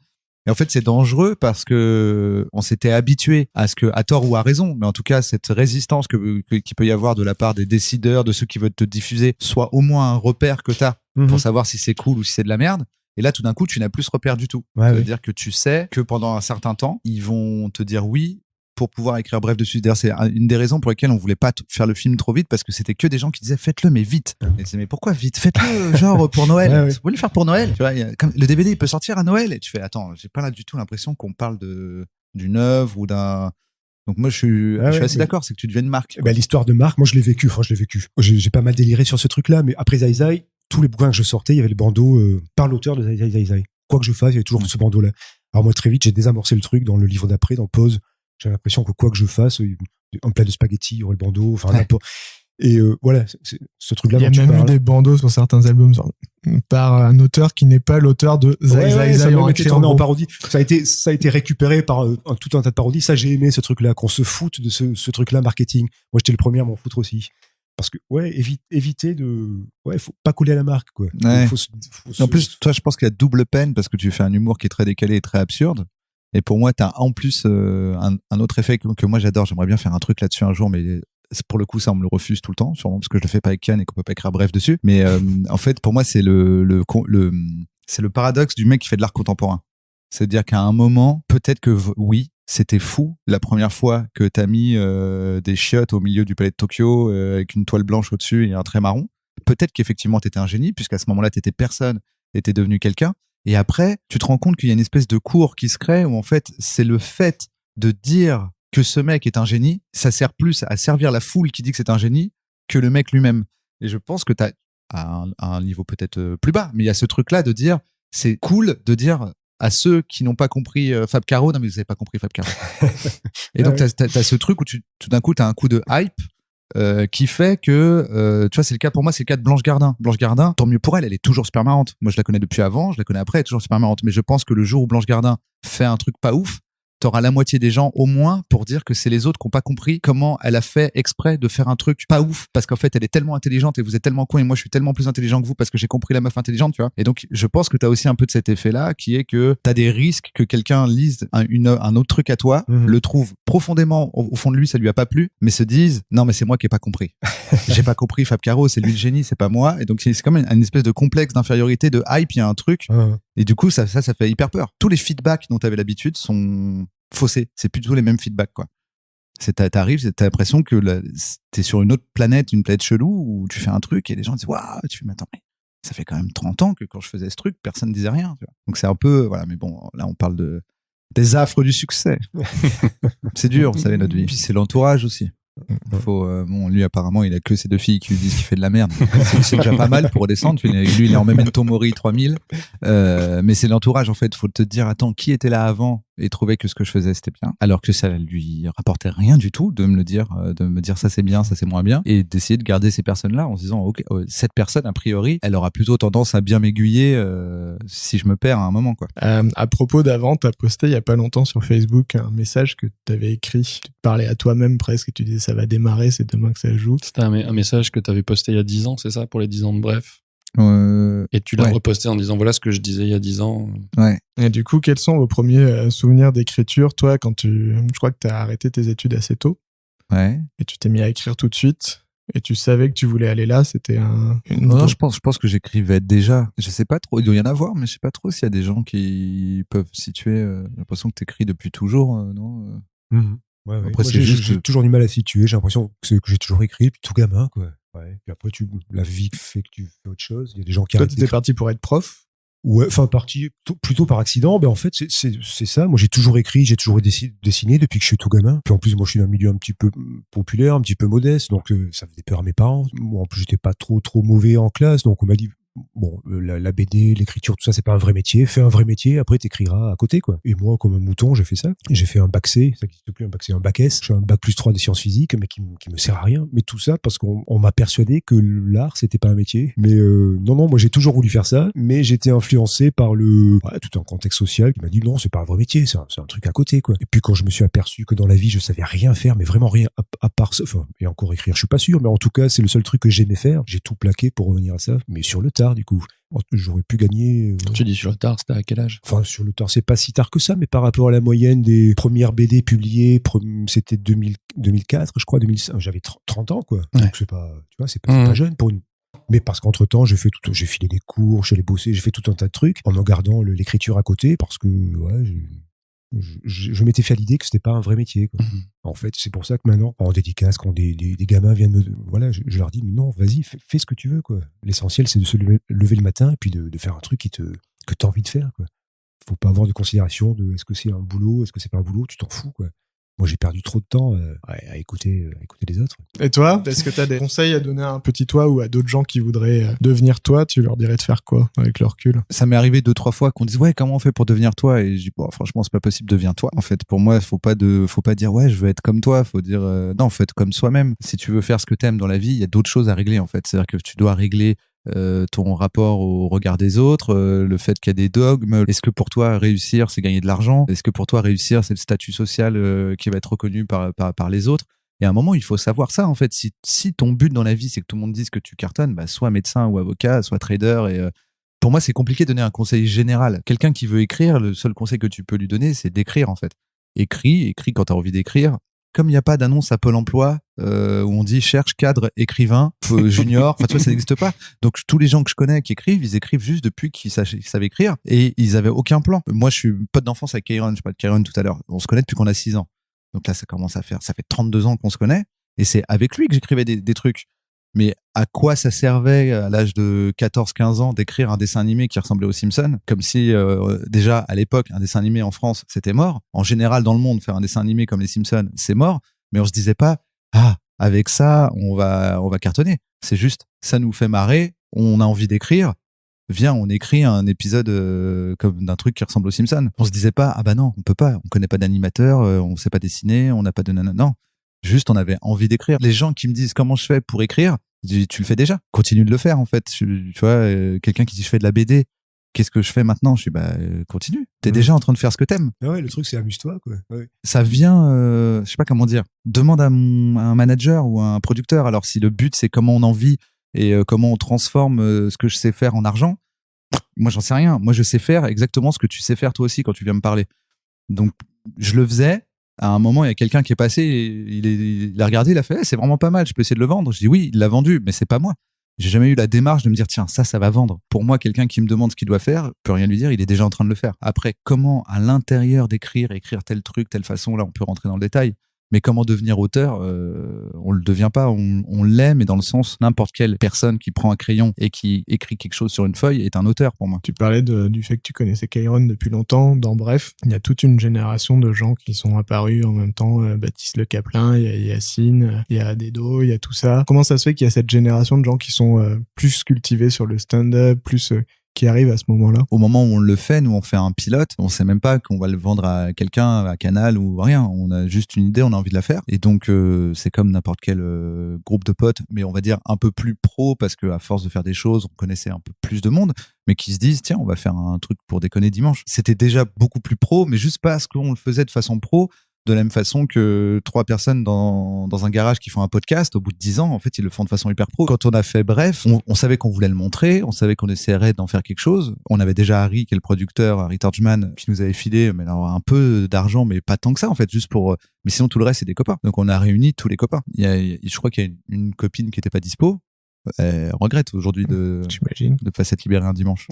Et en fait, c'est dangereux parce que on s'était habitué à ce que, à tort ou à raison, mais en tout cas, cette résistance qu'il peut y avoir de la part des décideurs, de ceux qui veulent te diffuser, soit au moins un repère que t'as pour savoir si c'est cool ou si c'est de la merde. Et là, tout d'un coup, tu n'as plus ce repère du tout. Ça veut dire que tu sais que pendant un certain temps, ils vont te dire oui pour pouvoir écrire Bref dessus. D'ailleurs, c'est une des raisons pour lesquelles on voulait pas faire le film trop vite, parce que c'était que des gens qui disaient faites-le mais vite. Et c'est mais pourquoi vite? Faites-le genre pour Noël. Vous voulez le faire pour Noël? Tu vois, comme le DVD il peut sortir à Noël et tu fais attends, j'ai pas là du tout l'impression qu'on parle d'une œuvre ou d'un. Donc moi je suis assez d'accord, c'est que tu deviens une marque. Bah, l'histoire de marque, moi je l'ai vécu. J'ai pas mal déliré sur ce truc-là, mais après Zai Zai, tous les bouquins que je sortais, il y avait le bandeau par l'auteur de Zai Zai. Quoi que je fasse, il y avait toujours ce bandeau-là. Alors moi très vite, j'ai désamorcé le truc dans le livre d'après, dans Pause. J'ai l'impression que quoi que je fasse, un plat de spaghettis, il y aurait le bandeau, enfin n'importe. Et voilà, c'est ce truc-là. Il y a même eu des bandeaux sur certains albums par un auteur qui n'est pas l'auteur de Zai Zai Zai en été tourné en parodie. Ça a été récupéré par tout un tas de parodies. Ça, j'ai aimé ce truc-là, qu'on se foute de ce truc-là marketing. Moi, j'étais le premier à m'en foutre aussi. Parce que, éviter faut pas couler à la marque, quoi. Ouais. En plus, toi, je pense qu'il y a double peine parce que tu fais un humour qui est très décalé et très absurde. Et pour moi, t'as en plus un autre effet que moi j'adore. J'aimerais bien faire un truc là-dessus un jour, mais pour le coup, ça on me le refuse tout le temps, sûrement parce que je le fais pas avec Cannes et qu'on peut pas écrire Bref dessus. Mais en fait, pour moi, c'est le paradoxe du mec qui fait de l'art contemporain. C'est-à-dire qu'à un moment, peut-être que oui, c'était fou la première fois que t'as mis des chiottes au milieu du palais de Tokyo avec une toile blanche au-dessus et un trait marron. Peut-être qu'effectivement t'étais un génie, puisqu'à ce moment-là t'étais personne et t'es devenu quelqu'un. Et après, tu te rends compte qu'il y a une espèce de cours qui se crée où en fait, c'est le fait de dire que ce mec est un génie, ça sert plus à servir la foule qui dit que c'est un génie que le mec lui-même. Et je pense que t'as à un niveau peut-être plus bas, mais il y a ce truc-là de dire, c'est cool de dire à ceux qui n'ont pas compris Fab Caro, non mais vous avez pas compris Fab Caro. Et donc t'as ce truc où tout d'un coup t'as un coup de hype qui fait que tu vois, c'est le cas pour moi, c'est le cas de Blanche Gardin. Blanche Gardin, tant mieux pour elle, elle est toujours super marrante. Moi je la connais depuis avant, je la connais après, elle est toujours super marrante, mais je pense que le jour où Blanche Gardin fait un truc pas ouf, t'auras la moitié des gens au moins pour dire que c'est les autres qui n'ont pas compris comment elle a fait exprès de faire un truc pas ouf, parce qu'en fait elle est tellement intelligente et vous êtes tellement con et moi je suis tellement plus intelligent que vous parce que j'ai compris la meuf intelligente, tu vois. Et donc je pense que t'as aussi un peu de cet effet là qui est que t'as des risques que quelqu'un lise un autre truc à toi, le trouve profondément au fond de lui, ça lui a pas plu, mais se dise non mais c'est moi qui ai pas compris. J'ai pas compris Fab Caro, c'est lui le génie, c'est pas moi. Et donc c'est comme une espèce de complexe d'infériorité, de hype, il y a un truc. Et du coup ça fait hyper peur. Tous les feedbacks dont t'avais l'habitude sont faussés, c'est plus du tout les mêmes feedbacks, quoi. T'arrives, t'as l'impression que t'es sur une autre planète, une planète chelou où tu fais un truc et les gens disent waouh, tu fais mais attends, mais ça fait quand même 30 ans que quand je faisais ce truc, personne disait rien, tu vois. Donc c'est un peu voilà, mais bon, là on parle des affres du succès. C'est dur, vous savez, notre vie. Puis c'est l'entourage aussi. Bon, lui apparemment il a que ces deux filles qui lui disent qu'il fait de la merde. C'est déjà pas mal pour redescendre. Lui il est en Memento Mori 3000. Mais c'est l'entourage en fait. Faut te dire attends, qui était là avant et trouvait que ce que je faisais c'était bien, alors que ça lui rapportait rien du tout de me dire ça c'est bien, ça c'est moins bien, et d'essayer de garder ces personnes-là en se disant ok, cette personne a priori elle aura plutôt tendance à bien m'aiguiller si je me perds à un moment, quoi. À propos d'avant, t'as posté il y a pas longtemps sur Facebook un message que t'avais écrit. Tu te parlais à toi-même presque et tu disais ça va démarrer, c'est demain que ça joue. C'était un message que t'avais posté il y a 10 ans, c'est ça, pour les 10 ans de Bref? Et tu l'as reposté en disant voilà ce que je disais il y a 10 ans. Ouais. Et du coup, quels sont vos premiers souvenirs d'écriture, toi, quand je crois que t'as arrêté tes études assez tôt. Ouais. Et tu t'es mis à écrire tout de suite. Et tu savais que tu voulais aller là, c'était Non, je pense que j'écrivais déjà. Je sais pas trop, il doit y en avoir, mais je sais pas trop s'il y a des gens qui peuvent situer. J'ai l'impression que t'écris depuis toujours, non? Ouais. Après, moi, c'est j'ai toujours du mal à situer. J'ai l'impression que j'ai toujours écrit depuis tout gamin, quoi. Ouais. Puis après, la vie fait que tu fais autre chose. Il y a des gens qui Toi, arrêtent t'étais parti pour être prof? Ouais, enfin, parti plutôt par accident. Ben, en fait, c'est ça. Moi, j'ai toujours écrit, j'ai toujours dessiné depuis que je suis tout gamin. Puis en plus, moi, je suis dans un milieu un petit peu populaire, un petit peu modeste. Donc, ça faisait peur à mes parents. Moi, en plus, j'étais pas trop mauvais en classe. Donc, on m'a dit, la BD, l'écriture, tout ça, c'est pas un vrai métier. Fais un vrai métier, après t'écriras à côté, quoi. Et moi, comme un mouton, j'ai fait ça. J'ai fait un bac C, ça n'existe plus, un bac C, un bac S. J'ai un bac +3 des sciences physiques, mais qui me sert à rien. Mais tout ça parce qu'on m'a persuadé que l'art, c'était pas un métier. Mais non, moi j'ai toujours voulu faire ça, mais j'étais influencé par tout un contexte social qui m'a dit non, c'est pas un vrai métier, c'est un truc à côté, quoi. Et puis quand je me suis aperçu que dans la vie, je savais rien faire, mais vraiment rien à part ça, enfin, et encore écrire, je suis pas sûr, mais en tout cas, c'est le seul truc que j'aimais faire. J'ai tout plaqué pour revenir à ça, mais sur le tard, du coup. J'aurais pu gagner. Tu dis sur le tard, c'était à quel âge? Enfin, sur le tard, c'est pas si tard que ça, mais par rapport à la moyenne des premières BD publiées, c'était 2004, je crois, 2005. J'avais 30 ans, quoi. Ouais. Donc c'est pas, tu vois, c'est pas jeune pour une. Mais parce qu'entre-temps, j'ai filé des cours, j'ai bossé, j'ai fait tout un tas de trucs en gardant l'écriture à côté parce que, ouais, je m'étais fait à l'idée que c'était pas un vrai métier, quoi. En fait, c'est pour ça que maintenant, en dédicace, quand des gamins viennent voilà, je leur dis, mais non, vas-y, fais ce que tu veux, quoi. L'essentiel, c'est de se lever le matin et puis de faire un truc que t'as envie de faire, quoi. Faut pas avoir de considération de est-ce que c'est un boulot, est-ce que c'est pas un boulot, tu t'en fous, quoi. Moi, j'ai perdu trop de temps à écouter les autres. Et toi, est-ce que tu as des conseils à donner à un petit toi ou à d'autres gens qui voudraient devenir toi? Tu leur dirais de faire quoi avec le recul? Ça m'est arrivé 2-3 fois qu'on dise ouais, comment on fait pour devenir toi? Et je dis bon, franchement, c'est pas possible, deviens toi. En fait, pour moi, faut pas dire ouais, je veux être comme toi. Faut dire non, faut être comme soi-même. Si tu veux faire ce que t'aimes dans la vie, il y a d'autres choses à régler, en fait. C'est-à-dire que tu dois régler ton rapport au regard des autres, le fait qu'il y a des dogmes. Est-ce que pour toi réussir c'est gagner de l'argent? Est-ce que pour toi réussir c'est le statut social qui va être reconnu par les autres? Et à un moment il faut savoir ça, en fait. Si ton but dans la vie c'est que tout le monde dise que tu cartonnes, bah sois médecin ou avocat, sois trader. Et pour moi c'est compliqué de donner un conseil général. Quelqu'un qui veut écrire, le seul conseil que tu peux lui donner c'est d'écrire, en fait. Écris quand t'as envie d'écrire. Comme il n'y a pas d'annonce à Pôle emploi où on dit cherche cadre écrivain junior, enfin tu vois, ça n'existe pas. Donc tous les gens que je connais qui écrivent, ils écrivent juste depuis qu'ils savaient écrire et ils avaient aucun plan. Moi je suis pote d'enfance avec Kairon, je parlais de Kairon tout à l'heure. On se connaît depuis qu'on a 6 ans. Donc là ça fait 32 ans qu'on se connaît et c'est avec lui que j'écrivais des trucs. Mais à quoi ça servait à l'âge de 14-15 ans d'écrire un dessin animé qui ressemblait aux Simpsons? Comme si déjà à l'époque un dessin animé en France c'était mort. En général dans le monde faire un dessin animé comme les Simpsons c'est mort. Mais on se disait pas avec ça on va cartonner. C'est juste ça nous fait marrer, on a envie d'écrire. Viens, on écrit un épisode comme d'un truc qui ressemble aux Simpsons. On se disait pas ah bah non on peut pas, on connaît pas d'animateur, on sait pas dessiner, on n'a pas de non. Juste, on avait envie d'écrire. Les gens qui me disent comment je fais pour écrire, je dis, tu le fais déjà. Continue de le faire, en fait. Tu vois, quelqu'un qui dit je fais de la BD, qu'est-ce que je fais maintenant? Je dis continue. T'es déjà en train de faire ce que t'aimes. Ah ouais, le truc c'est amuse-toi, quoi. Ouais. Ça vient, je sais pas comment dire. Demande à un manager ou à un producteur. Alors si le but c'est comment on en vit et comment on transforme ce que je sais faire en argent, moi j'en sais rien. Moi je sais faire exactement ce que tu sais faire toi aussi quand tu viens me parler. Donc je le faisais. À un moment, il y a quelqu'un qui est passé, il a regardé, il a fait, c'est vraiment pas mal, je peux essayer de le vendre. Je dis oui, il l'a vendu, mais c'est pas moi. J'ai jamais eu la démarche de me dire, tiens, ça va vendre. Pour moi, quelqu'un qui me demande ce qu'il doit faire, peut rien lui dire, il est déjà en train de le faire. Après, comment, à l'intérieur d'écrire, écrire tel truc, telle façon, là, on peut rentrer dans le détail. Mais comment devenir auteur, on le devient pas, on l'est, mais dans le sens, n'importe quelle personne qui prend un crayon et qui écrit quelque chose sur une feuille est un auteur pour moi. Tu parlais du fait que tu connaissais Kairon depuis longtemps. Dans Bref, il y a toute une génération de gens qui sont apparus en même temps. Baptiste Le Caplin, il y a Yacine, il y a Dedo, il y a tout ça. Comment ça se fait qu'il y a cette génération de gens qui sont plus cultivés sur le stand-up, plus qui arrive à ce moment-là? Au moment où on le fait, nous on fait un pilote, on sait même pas qu'on va le vendre à quelqu'un, à Canal ou rien. On a juste une idée, on a envie de la faire. Et donc c'est comme n'importe quel groupe de potes, mais on va dire un peu plus pro parce que à force de faire des choses, on connaissait un peu plus de monde, mais qui se disent tiens, on va faire un truc pour déconner dimanche. C'était déjà beaucoup plus pro, mais juste parce qu'on le faisait de façon pro. De la même façon que 3 personnes dans un garage qui font un podcast, au bout de 10 ans, en fait, ils le font de façon hyper pro. Quand on a fait Bref, on savait qu'on voulait le montrer, on savait qu'on essaierait d'en faire quelque chose. On avait déjà Harry, qui est le producteur, Harry Torchman, qui nous avait filé mais alors, un peu d'argent, mais pas tant que ça, en fait, juste pour... Mais sinon, tout le reste, c'est des copains. Donc, on a réuni tous les copains. Je crois qu'il y a une copine qui était pas dispo. Elle regrette aujourd'hui de pas s'être libérée un dimanche.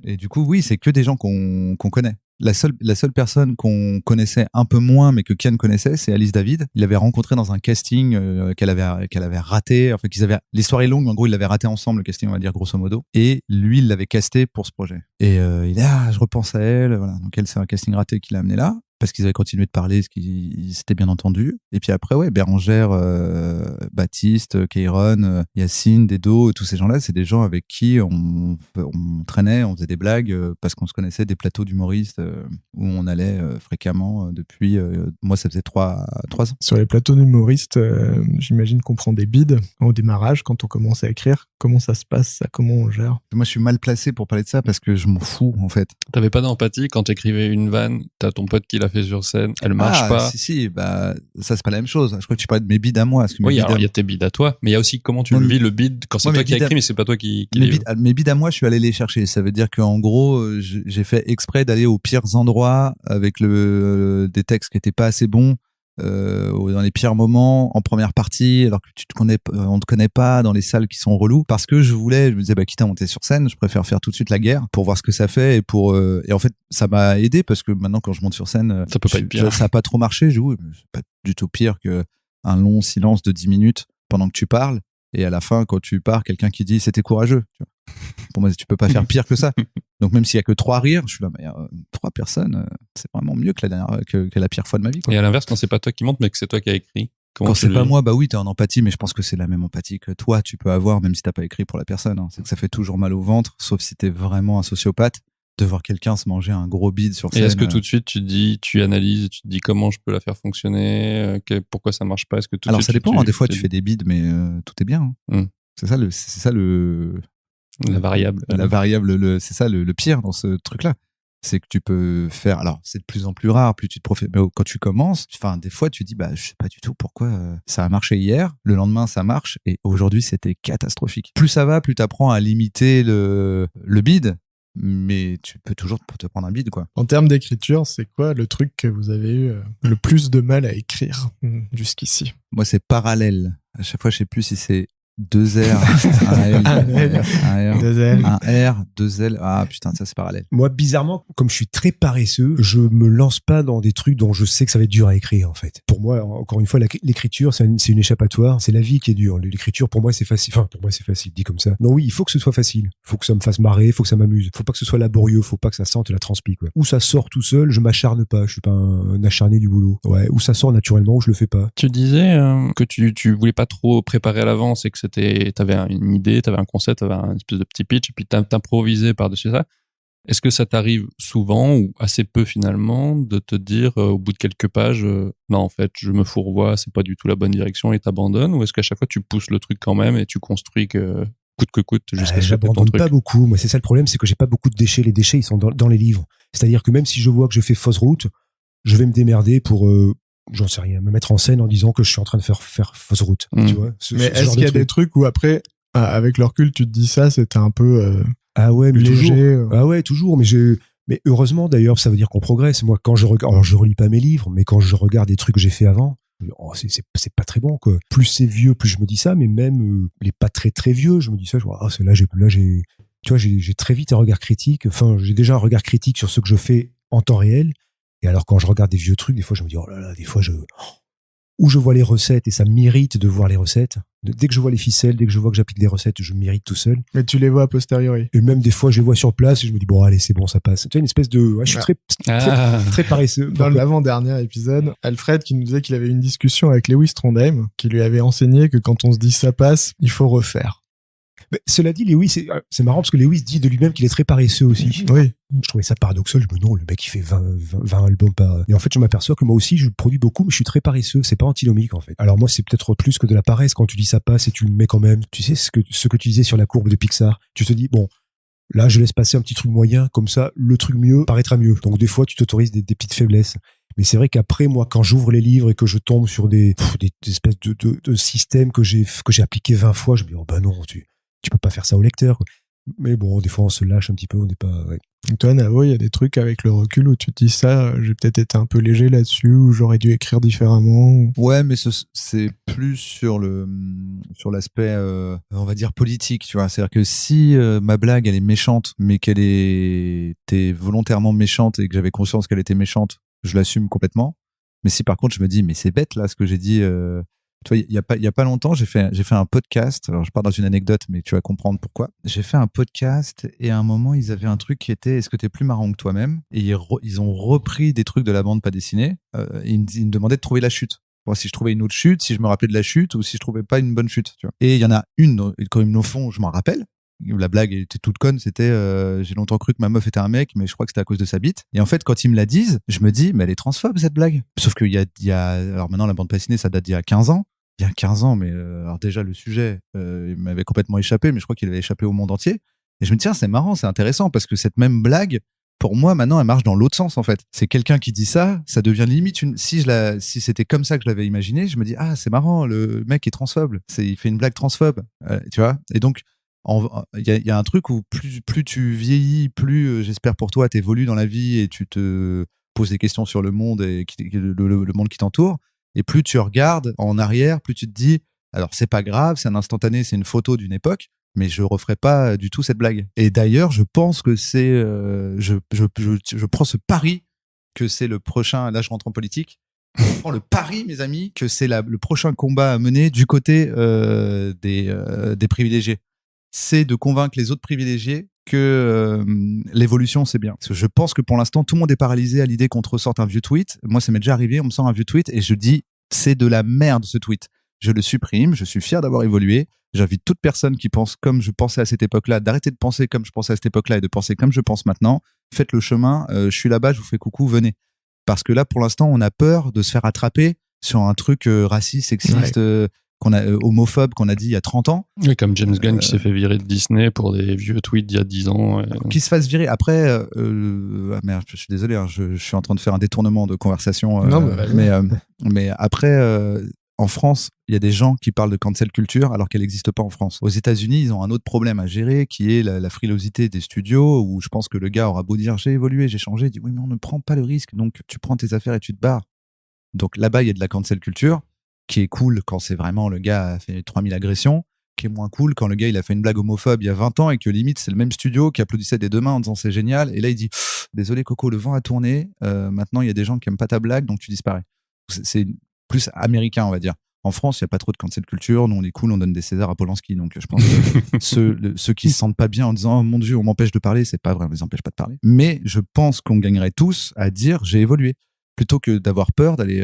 Et du coup, oui, c'est que des gens qu'on connaît. La seule personne qu'on connaissait un peu moins, mais que Kian connaissait, c'est Alice David. Il l'avait rencontré dans un casting qu'elle avait raté. Enfin, l'histoire est longue, mais en gros, ils l'avaient raté ensemble, le casting, on va dire, grosso modo. Et lui, il l'avait casté pour ce projet. Et il a je repense à elle. Voilà. Donc elle, c'est un casting raté qui l'a amené là. parce qu'ils avaient continué de parler, ce qu'ils s'étaient bien entendus. Et puis après, ouais, Bérangère, Baptiste, Keyron, Yacine, Dedo, tous ces gens-là, c'est des gens avec qui on traînait, on faisait des blagues parce qu'on se connaissait des plateaux d'humoristes où on allait fréquemment depuis, moi ça faisait 3 ans. Sur les plateaux d'humoristes, j'imagine qu'on prend des bides au démarrage quand on commence à écrire. Comment ça se passe, ça? Comment on gère? Moi je suis mal placé pour parler de ça parce que je m'en fous en fait. T'avais pas d'empathie quand t'écrivais une vanne, t'as ton pote qui l'a fait sur scène, elle marche pas. Si, bah ça c'est pas la même chose. Je crois que tu parlais de mes bides à moi. Oui, alors il y a tes bides à toi, mais il y a aussi comment tu le vis le bide quand c'est toi qui as écrit, mais c'est pas toi qui mes bides à moi, je suis allé les chercher. Ça veut dire qu'en gros, j'ai fait exprès d'aller aux pires endroits avec des textes qui étaient pas assez bons. Dans les pires moments, en première partie, alors que on te connaît pas, dans les salles qui sont relous, parce que je me disais, bah, quitte à monter sur scène, je préfère faire tout de suite la guerre pour voir ce que ça fait et en fait, ça m'a aidé parce que maintenant, quand je monte sur scène, ça peut pas être pire. Ça a pas trop marché, je dis, c'est pas du tout pire que un long silence de 10 minutes pendant que tu parles. Et à la fin, quand tu pars, quelqu'un qui dit c'était courageux. Tu vois. Pour moi, tu peux pas faire pire que ça. Donc même s'il y a que 3 rires, je suis là, mais 3 personnes, c'est vraiment mieux que la pire fois de ma vie. Quoi. Et à l'inverse, quand c'est pas toi qui monte, mais que c'est toi qui as écrit. Quand c'est pas moi, bah oui, t'es en empathie, mais je pense que c'est la même empathie que toi, tu peux avoir, même si t'as pas écrit pour la personne. Hein. C'est que ça fait toujours mal au ventre, sauf si t'es vraiment un sociopathe, de voir quelqu'un se manger un gros bide sur scène. Et est-ce que tout de suite tu analyses, tu te dis comment je peux la faire fonctionner, pourquoi ça marche pas? Est-ce que tout Alors de suite, ça dépend, des fois tu fais des bides, mais tout est bien. Hein. C'est ça la variable. La variable, c'est ça le pire dans ce truc-là. C'est que tu peux faire. Alors, c'est de plus en plus rare, plus tu te profites. Mais quand tu commences, des fois, tu dis, bah, je sais pas du tout pourquoi ça a marché hier. Le lendemain, ça marche. Et aujourd'hui, c'était catastrophique. Plus ça va, plus t'apprends à limiter le bide. Mais tu peux toujours te prendre un bide, quoi. En termes d'écriture, c'est quoi le truc que vous avez eu le plus de mal à écrire jusqu'ici? Moi, c'est parallèle. À chaque fois, je sais plus si c'est 2 R, un R, 2 L. Ah putain, ça c'est parallèle. Moi, bizarrement, comme je suis très paresseux, je me lance pas dans des trucs dont je sais que ça va être dur à écrire, en fait. Pour moi, encore une fois, l'écriture, c'est une échappatoire. C'est la vie qui est dure. L'écriture, pour moi, c'est facile. Enfin, pour moi, c'est facile, dit comme ça. Non, oui, il faut que ce soit facile. Il faut que ça me fasse marrer, il faut que ça m'amuse. Faut pas que ce soit laborieux, faut pas que ça sente la transpi, quoi. Ou ça sort tout seul, je m'acharne pas. Je suis pas un acharné du boulot. Ouais. Ou ça sort naturellement, ou je le fais pas. Tu disais que tu voulais pas trop préparer à l'avance et que t'avais une idée, t'avais un concept, t'avais un espèce de petit pitch et puis t'improvisais par-dessus ça. Est-ce que ça t'arrive souvent ou assez peu finalement de te dire au bout de quelques pages non en fait je me fourvoie, c'est pas du tout la bonne direction et t'abandonnes, ou est-ce qu'à chaque fois tu pousses le truc quand même et tu construis coûte que coûte jusqu'à ce que ton truc? Pas beaucoup. Moi c'est ça le problème, c'est que j'ai pas beaucoup de déchets. Les déchets ils sont dans les livres. C'est-à-dire que même si je vois que je fais fausse route, je vais me démerder pour j'en sais rien, me mettre en scène en disant que je suis en train de faire fausse route. Tu vois, mais est-ce qu'il y a des trucs où après, avec le recul, tu te dis ça, c'était un peu ah ouais, mais léger. Toujours. Ah ouais, toujours. Mais heureusement d'ailleurs, ça veut dire qu'on progresse. Moi, quand je regarde, alors je relis pas mes livres, mais quand je regarde des trucs que j'ai fait avant, c'est pas très bon, quoi. Plus c'est vieux, plus je me dis ça, mais même les pas très très vieux, je me dis ça. Tu vois, j'ai très vite un regard critique. Enfin, j'ai déjà un regard critique sur ce que je fais en temps réel. Et alors, quand je regarde des vieux trucs, des fois, je me dis, oh là là, des fois, où je vois les recettes et ça m'irrite de voir les recettes. Dès que je vois les ficelles, dès que je vois que j'applique des recettes, je m'irrite tout seul. Mais tu les vois a posteriori. Et même des fois, je les vois sur place et je me dis, bon, allez, c'est bon, ça passe. Tu vois, une espèce de, ouais, je suis très paresseux. Dans l'avant-dernier épisode, Alfred qui nous disait qu'il avait une discussion avec Lewis Trondheim, qui lui avait enseigné que quand on se dit ça passe, il faut refaire. Mais cela dit, Lewis, c'est marrant parce que Lewis dit de lui-même qu'il est très paresseux aussi. Oui. Je trouvais ça paradoxal. Je me dis, non, le mec, il fait 20 albums par... Et en fait, je m'aperçois que moi aussi, je produis beaucoup, mais je suis très paresseux. C'est pas antinomique, en fait. Alors moi, c'est peut-être plus que de la paresse quand tu dis ça passe et tu le mets quand même. Tu sais, ce que tu disais sur la courbe de Pixar. Tu te dis, bon, là, je laisse passer un petit truc moyen, comme ça, le truc mieux paraîtra mieux. Donc des fois, tu t'autorises des petites faiblesses. Mais c'est vrai qu'après, moi, quand j'ouvre les livres et que je tombe sur des espèces de systèmes que j'ai appliqués 20 fois, je me dis, oh ben non, tu peux pas faire ça au lecteur, quoi. Mais bon, des fois on se lâche un petit peu, on n'est pas... Ouais. Et toi, Navo, il y a des trucs avec le recul où tu te dis ça, j'ai peut-être été un peu léger là-dessus, ou j'aurais dû écrire différemment. Ouais, mais c'est plus sur l'aspect, on va dire, politique, tu vois. C'est-à-dire que si ma blague, elle est méchante, mais qu'elle était volontairement méchante et que j'avais conscience qu'elle était méchante, je l'assume complètement. Mais si par contre je me dis, mais c'est bête là ce que j'ai dit, Tu vois, il y a pas longtemps, j'ai fait un podcast. Alors, je pars dans une anecdote, mais tu vas comprendre pourquoi. J'ai fait un podcast et à un moment, ils avaient un truc qui était est-ce que t'es plus marrant que toi-même? Et ils ont repris des trucs de la bande pas dessinée. Ils me demandaient de trouver la chute. Moi, si je trouvais une autre chute, si je me rappelais de la chute ou si je trouvais pas une bonne chute. Tu vois. Et il y en a une, quand ils me le font, je m'en rappelle. La blague était toute conne, c'était j'ai longtemps cru que ma meuf était un mec, mais je crois que c'était à cause de sa bite. Et en fait, quand ils me la disent, je me dis, mais elle est transphobe cette blague. Sauf qu'il y a, alors maintenant la bande dessinée, ça date d'il y a 15 ans. Il y a 15 ans, mais alors déjà le sujet, il m'avait complètement échappé, mais je crois qu'il avait échappé au monde entier. Et je me dis, tiens, c'est marrant, c'est intéressant, parce que cette même blague, pour moi, maintenant, elle marche dans l'autre sens, en fait. C'est quelqu'un qui dit ça, ça devient limite si c'était comme ça que je l'avais imaginé, je me dis, ah, c'est marrant, le mec est transphobe. Il fait une blague transphobe, tu vois. Et donc, il y a un truc où plus tu vieillis, plus j'espère pour toi t'évolues dans la vie et tu te poses des questions sur le monde et le monde qui t'entoure, et plus tu regardes en arrière, plus tu te dis alors c'est pas grave, c'est un instantané, c'est une photo d'une époque, mais je referai pas du tout cette blague. Et d'ailleurs je pense que c'est je prends ce pari que c'est le prochain, là je rentre en politique, je prends le pari, mes amis, que c'est le prochain combat à mener du côté des privilégiés. C'est de convaincre les autres privilégiés que l'évolution, c'est bien. Parce que je pense que pour l'instant, tout le monde est paralysé à l'idée qu'on te ressorte un vieux tweet. Moi, ça m'est déjà arrivé, on me sort un vieux tweet et je dis, c'est de la merde ce tweet. Je le supprime, je suis fier d'avoir évolué. J'invite toute personne qui pense comme je pensais à cette époque-là, d'arrêter de penser comme je pensais à cette époque-là et de penser comme je pense maintenant. Faites le chemin, je suis là-bas, je vous fais coucou, venez. Parce que là, pour l'instant, on a peur de se faire attraper sur un truc raciste, sexiste, homophobe qu'on a dit il y a 30 ans. Oui, comme James Gunn qui s'est fait virer de Disney pour des vieux tweets d'il y a 10 ans. Qui se fasse virer. Après, merde, je suis désolé, hein, je suis en train de faire un détournement de conversation. Non, mais après, en France, il y a des gens qui parlent de cancel culture alors qu'elle n'existe pas en France. Aux États-Unis, ils ont un autre problème à gérer qui est la frilosité des studios, où je pense que le gars aura beau dire j'ai évolué, j'ai changé, il dit oui, mais on ne prend pas le risque, donc tu prends tes affaires et tu te barres. Donc là-bas, il y a de la cancel culture qui est cool quand c'est vraiment le gars a fait 3000 agressions, qui est moins cool quand le gars il a fait une blague homophobe il y a 20 ans et que limite c'est le même studio qui applaudissait des deux mains en disant c'est génial, et là il dit désolé Coco, le vent a tourné, maintenant il y a des gens qui aiment pas ta blague donc tu disparais. C'est plus américain, on va dire. En France, il n'y a pas trop de cancel culture, nous on est cool, on donne des Césars à Polanski, donc je pense que ceux qui se sentent pas bien en disant oh mon Dieu on m'empêche de parler, c'est pas vrai, on les empêche pas de parler, mais je pense qu'on gagnerait tous à dire j'ai évolué, plutôt que d'avoir peur d'aller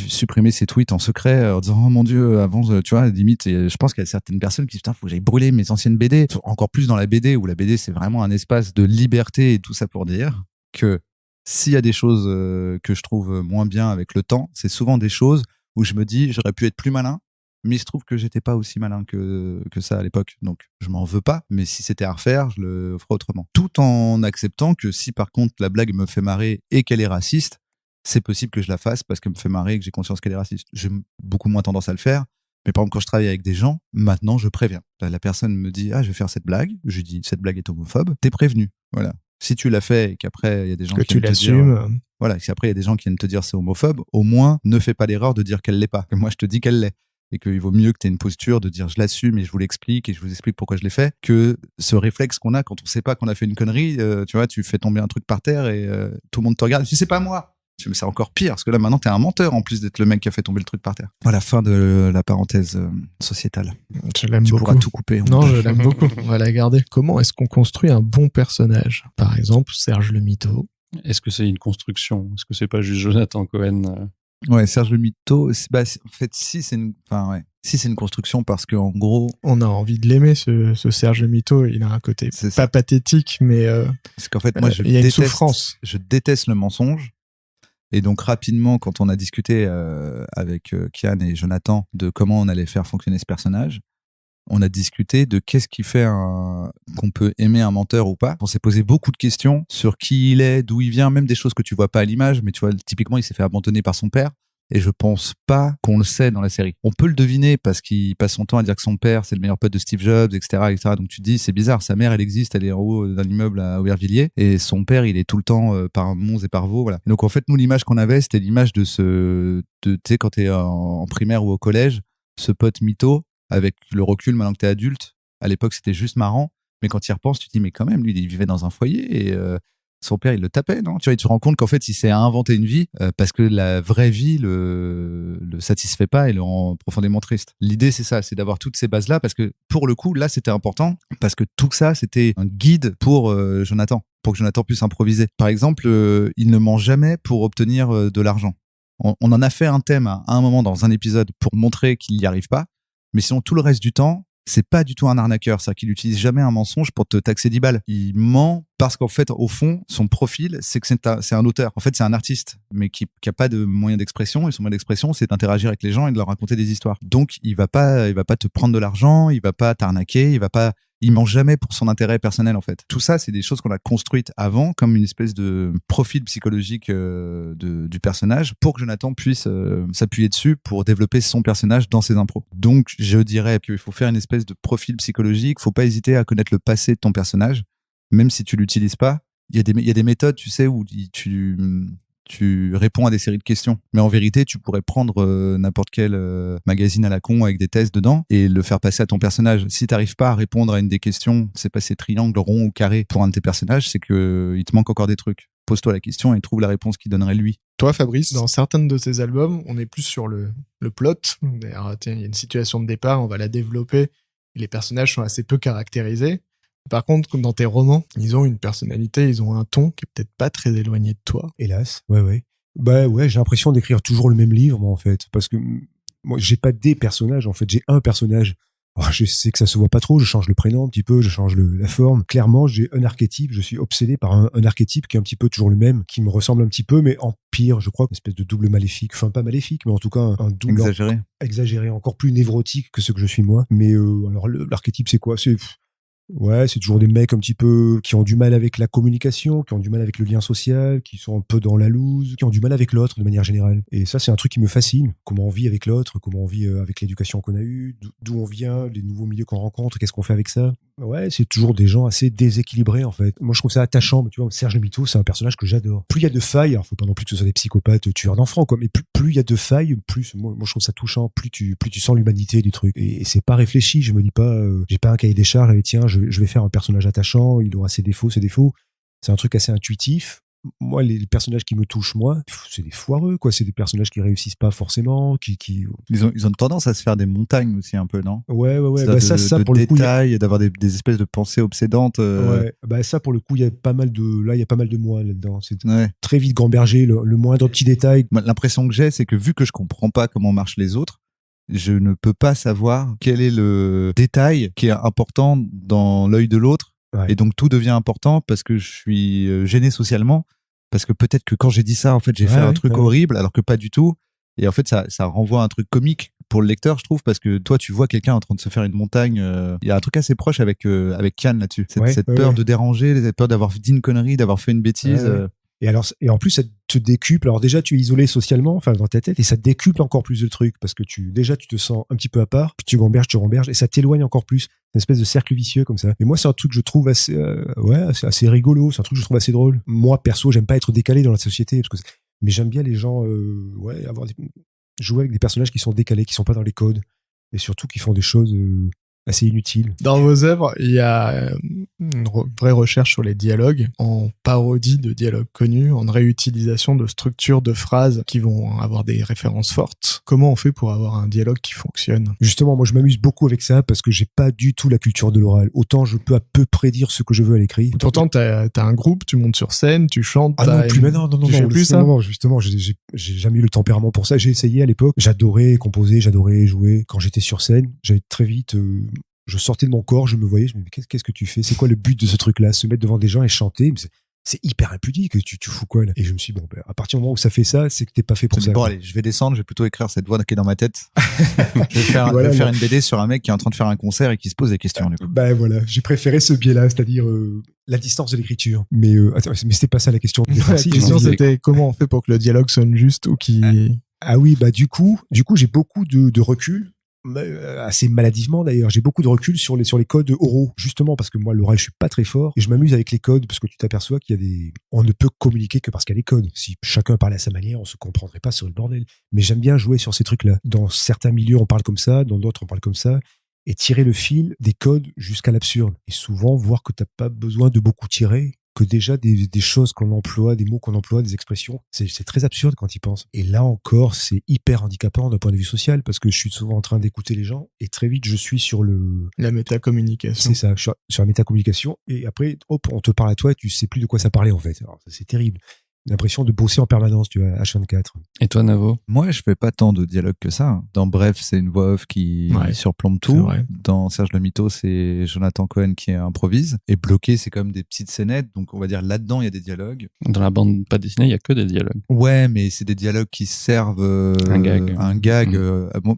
supprimer ses tweets en secret en disant oh mon Dieu, avant tu vois, limite, je pense qu'il y a certaines personnes qui disent putain faut que j'aille brûler mes anciennes BD, encore plus dans la BD où la BD c'est vraiment un espace de liberté et tout ça, pour dire que s'il y a des choses que je trouve moins bien avec le temps, c'est souvent des choses où je me dis j'aurais pu être plus malin, mais il se trouve que j'étais pas aussi malin que ça à l'époque, donc je m'en veux pas, mais si c'était à refaire je le ferais autrement, tout en acceptant que si par contre la blague me fait marrer et qu'elle est raciste, c'est possible que je la fasse parce qu'elle me fait marrer et que j'ai conscience qu'elle est raciste. J'ai beaucoup moins tendance à le faire. Mais par exemple, quand je travaille avec des gens, maintenant, je préviens. La personne me dit, ah, je vais faire cette blague. Je lui dis, cette blague est homophobe. T'es prévenu. Voilà. Si tu l'as fait et qu'après, il y a des gens qui viennent te dire, voilà, si après, il y a des gens qui viennent te dire c'est homophobe, au moins, ne fais pas l'erreur de dire qu'elle l'est pas. Que moi, je te dis qu'elle l'est. Et qu'il vaut mieux que tu aies une posture de dire je l'assume et je vous l'explique et je vous explique pourquoi je l'ai fait, que ce réflexe qu'on a quand on sait pas qu'on a fait une connerie, tu vois, tu fais tomber un truc par terre et tout le monde te regarde. Tu sais pas moi. Mais c'est encore pire, parce que là, maintenant, t'es un menteur, en plus d'être le mec qui a fait tomber le truc par terre. Voilà, fin de la parenthèse sociétale. Je l'aime beaucoup. Tu pourras tout couper. Non, je l'aime beaucoup. On va la garder. Comment est-ce qu'on construit un bon personnage? Par exemple, Serge le Mito. Est-ce que c'est une construction? Est-ce que c'est pas juste Jonathan Cohen? Ouais, Serge le Mito, en fait, si c'est une construction, parce que en gros, on a envie de l'aimer, ce Serge le Mytho. Il a un côté pas pathétique, mais parce qu'en fait, moi, il y a une souffrance. Je déteste le mensonge. Et donc rapidement, quand on a discuté avec Kian et Jonathan de comment on allait faire fonctionner ce personnage, on a discuté de qu'est-ce qui fait qu'on peut aimer un menteur ou pas. On s'est posé beaucoup de questions sur qui il est, d'où il vient, même des choses que tu vois pas à l'image, mais tu vois, typiquement, il s'est fait abandonner par son père. Et je pense pas qu'on le sait dans la série. On peut le deviner parce qu'il passe son temps à dire que son père, c'est le meilleur pote de Steve Jobs, etc., etc. Donc tu te dis, c'est bizarre, sa mère, elle existe, elle est en haut d'un immeuble à Aubervilliers, et son père, il est tout le temps par Mons et par Vaux, voilà. Et donc en fait, nous, l'image qu'on avait, c'était l'image tu sais, quand t'es en primaire ou au collège, ce pote mytho, avec le recul, maintenant que t'es adulte, à l'époque, c'était juste marrant, mais quand tu y repenses, tu te dis, mais quand même, lui, il vivait dans un foyer, et son père, il le tapait, non? Tu vois, et tu te rends compte qu'en fait, il s'est inventé une vie parce que la vraie vie le satisfait pas et le rend profondément triste. L'idée, c'est ça, c'est d'avoir toutes ces bases-là parce que pour le coup, là, c'était important parce que tout ça, c'était un guide pour Jonathan, pour que Jonathan puisse improviser. Par exemple, il ne ment jamais pour obtenir de l'argent. On en a fait un thème à un moment dans un épisode pour montrer qu'il n'y arrive pas, mais sinon, tout le reste du temps, c'est pas du tout un arnaqueur, c'est-à-dire qu'il utilise jamais un mensonge pour te taxer 10 balles. Il ment parce qu'en fait, au fond, son profil, c'est que c'est un auteur. En fait, c'est un artiste, mais qui a pas de moyen d'expression, et son moyen d'expression, c'est d'interagir avec les gens et de leur raconter des histoires. Donc, il va pas te prendre de l'argent, il va pas t'arnaquer, il ment jamais pour son intérêt personnel, en fait. Tout ça, c'est des choses qu'on a construites avant, comme une espèce de profil psychologique du personnage, pour que Jonathan puisse s'appuyer dessus pour développer son personnage dans ses impros. Donc, je dirais qu'il faut faire une espèce de profil psychologique, faut pas hésiter à connaître le passé de ton personnage, même si tu l'utilises pas. Il y a des méthodes, tu sais, où tu réponds à des séries de questions. Mais en vérité, tu pourrais prendre n'importe quel magazine à la con avec des tests dedans et le faire passer à ton personnage. Si t'arrives pas à répondre à une des questions, c'est passer triangle, rond ou carré pour un de tes personnages, c'est que il te manque encore des trucs. Pose-toi la question et trouve la réponse qu'il donnerait lui. Toi, Fabrice, dans certains de tes albums, on est plus sur le plot. D'ailleurs, tiens, il y a une situation de départ, on va la développer. Et les personnages sont assez peu caractérisés. Par contre, comme dans tes romans, ils ont une personnalité, ils ont un ton qui est peut-être pas très éloigné de toi. Hélas, ouais. Bah ouais, j'ai l'impression d'écrire toujours le même livre, moi, en fait. Parce que moi, j'ai pas des personnages, en fait, j'ai un personnage. Alors, je sais que ça se voit pas trop, je change le prénom un petit peu, je change la forme. Clairement, j'ai un archétype, je suis obsédé par un archétype qui est un petit peu toujours le même, qui me ressemble un petit peu, mais en pire, je crois, une espèce de double maléfique. Enfin, pas maléfique, mais en tout cas, un double... Exagéré, encore plus névrotique que ce que je suis moi. Mais alors, l'archétype, c'est quoi? C'est toujours des mecs un petit peu qui ont du mal avec la communication, qui ont du mal avec le lien social, qui sont un peu dans la loose, qui ont du mal avec l'autre de manière générale. Et ça, c'est un truc qui me fascine. Comment on vit avec l'autre, comment on vit avec l'éducation qu'on a eue, d'où on vient, les nouveaux milieux qu'on rencontre, qu'est-ce qu'on fait avec ça. Ouais, c'est toujours des gens assez déséquilibrés, en fait. Moi, je trouve ça attachant. Tu vois, Serge Le Mito, c'est un personnage que j'adore. Plus il y a de failles, alors faut pas non plus que ce soit des psychopathes tueurs d'enfants, quoi, mais plus il y a de failles, plus, moi, je trouve ça touchant, plus tu sens l'humanité du truc. Et c'est pas réfléchi. Je me dis pas, j'ai pas un cahier des charges, et tiens, je vais faire un personnage attachant, il aura ses défauts. C'est un truc assez intuitif. Moi, les personnages qui me touchent, moi, c'est des foireux, quoi. C'est des personnages qui réussissent pas forcément, Ils ont tendance à se faire des montagnes aussi un peu, non? Ouais. Bah, ça pour le coup, d'avoir des espèces de pensées obsédantes. Ouais. Bah, ça pour le coup, il y a pas mal de moi là-dedans. C'est très vite gamberger le moindre petit détail. L'impression que j'ai, c'est que vu que je comprends pas comment marchent les autres, je ne peux pas savoir quel est le détail qui est important dans l'œil de l'autre. Ouais. Et donc tout devient important parce que je suis gêné socialement, parce que peut-être que quand j'ai dit ça, en fait, j'ai fait un truc horrible, alors que pas du tout. Et en fait, ça renvoie à un truc comique pour le lecteur, je trouve, parce que toi, tu vois quelqu'un en train de se faire une montagne. Il y a un truc assez proche avec Kian là-dessus. Cette peur de déranger, cette peur d'avoir dit une connerie, d'avoir fait une bêtise. Et en plus, ça te décuple. Alors déjà, tu es isolé socialement, enfin dans ta tête, et ça te décuple encore plus le truc, parce que tu te sens un petit peu à part, puis tu gamberges, et ça t'éloigne encore plus. Une espèce de cercle vicieux comme ça. Et moi, c'est un truc que je trouve assez rigolo. C'est un truc que je trouve assez drôle. Moi, perso, j'aime pas être décalé dans la société, mais j'aime bien les gens, jouer avec des personnages qui sont décalés, qui sont pas dans les codes, et surtout qui font des choses assez inutile. Dans vos œuvres, il y a une vraie recherche sur les dialogues, en parodie de dialogues connus, en réutilisation de structures de phrases qui vont avoir des références fortes. Comment on fait pour avoir un dialogue qui fonctionne? Justement, moi je m'amuse beaucoup avec ça parce que j'ai pas du tout la culture de l'oral. Autant je peux à peu près dire ce que je veux à l'écrit. Pourtant, t'as un groupe, tu montes sur scène, tu chantes. Ah non, plus maintenant, non. Tu fais plus ça? Non, justement, j'ai jamais eu le tempérament pour ça. J'ai essayé à l'époque. J'adorais composer, j'adorais jouer. Quand j'étais sur scène, j'avais très vite... je sortais de mon corps, je me voyais, je me disais, qu'est-ce que tu fais? C'est quoi le but de ce truc-là? Se mettre devant des gens et chanter, c'est hyper impudique, tu fous quoi là? Et je me suis dit, à partir du moment où ça fait ça, c'est que t'es pas fait pour ça. Bon, allez, je vais descendre, je vais plutôt écrire cette voix qui est dans ma tête. je vais faire une BD sur un mec qui est en train de faire un concert et qui se pose des questions. Du coup. Voilà, j'ai préféré ce biais-là, c'est-à-dire la distance de l'écriture. Mais c'était pas ça la question. La question c'était comment on fait pour que le dialogue sonne juste ou qui... Ah oui, du coup, j'ai beaucoup de recul. Assez maladivement d'ailleurs, j'ai beaucoup de recul sur les codes oraux, justement parce que moi l'oral je suis pas très fort et je m'amuse avec les codes parce que tu t'aperçois on ne peut communiquer que parce qu'il y a les codes. Si chacun parlait à sa manière, on se comprendrait pas sur le bordel. Mais j'aime bien jouer sur ces trucs-là. Dans certains milieux on parle comme ça, dans d'autres on parle comme ça, et tirer le fil des codes jusqu'à l'absurde. Et souvent voir que t'as pas besoin de beaucoup tirer que déjà des choses qu'on emploie, des mots qu'on emploie, des expressions, c'est très absurde quand ils pensent. Et là encore, c'est hyper handicapant d'un point de vue social parce que je suis souvent en train d'écouter les gens et très vite je suis sur la métacommunication. C'est ça, sur la métacommunication et après, hop, on te parle à toi et tu sais plus de quoi ça parlait en fait. Alors, c'est terrible. L'impression de bosser en permanence, tu vois, H24. Et toi, Navo? Moi, je fais pas tant de dialogue que ça. Dans Bref, c'est une voix off qui surplombe tout. Dans Serge le Mito, c'est Jonathan Cohen qui improvise. Et Bloqué, c'est comme des petites scénettes. Donc, on va dire là-dedans, il y a des dialogues. Dans la bande pas dessinée, il y a que des dialogues. Ouais, mais c'est des dialogues qui servent un gag.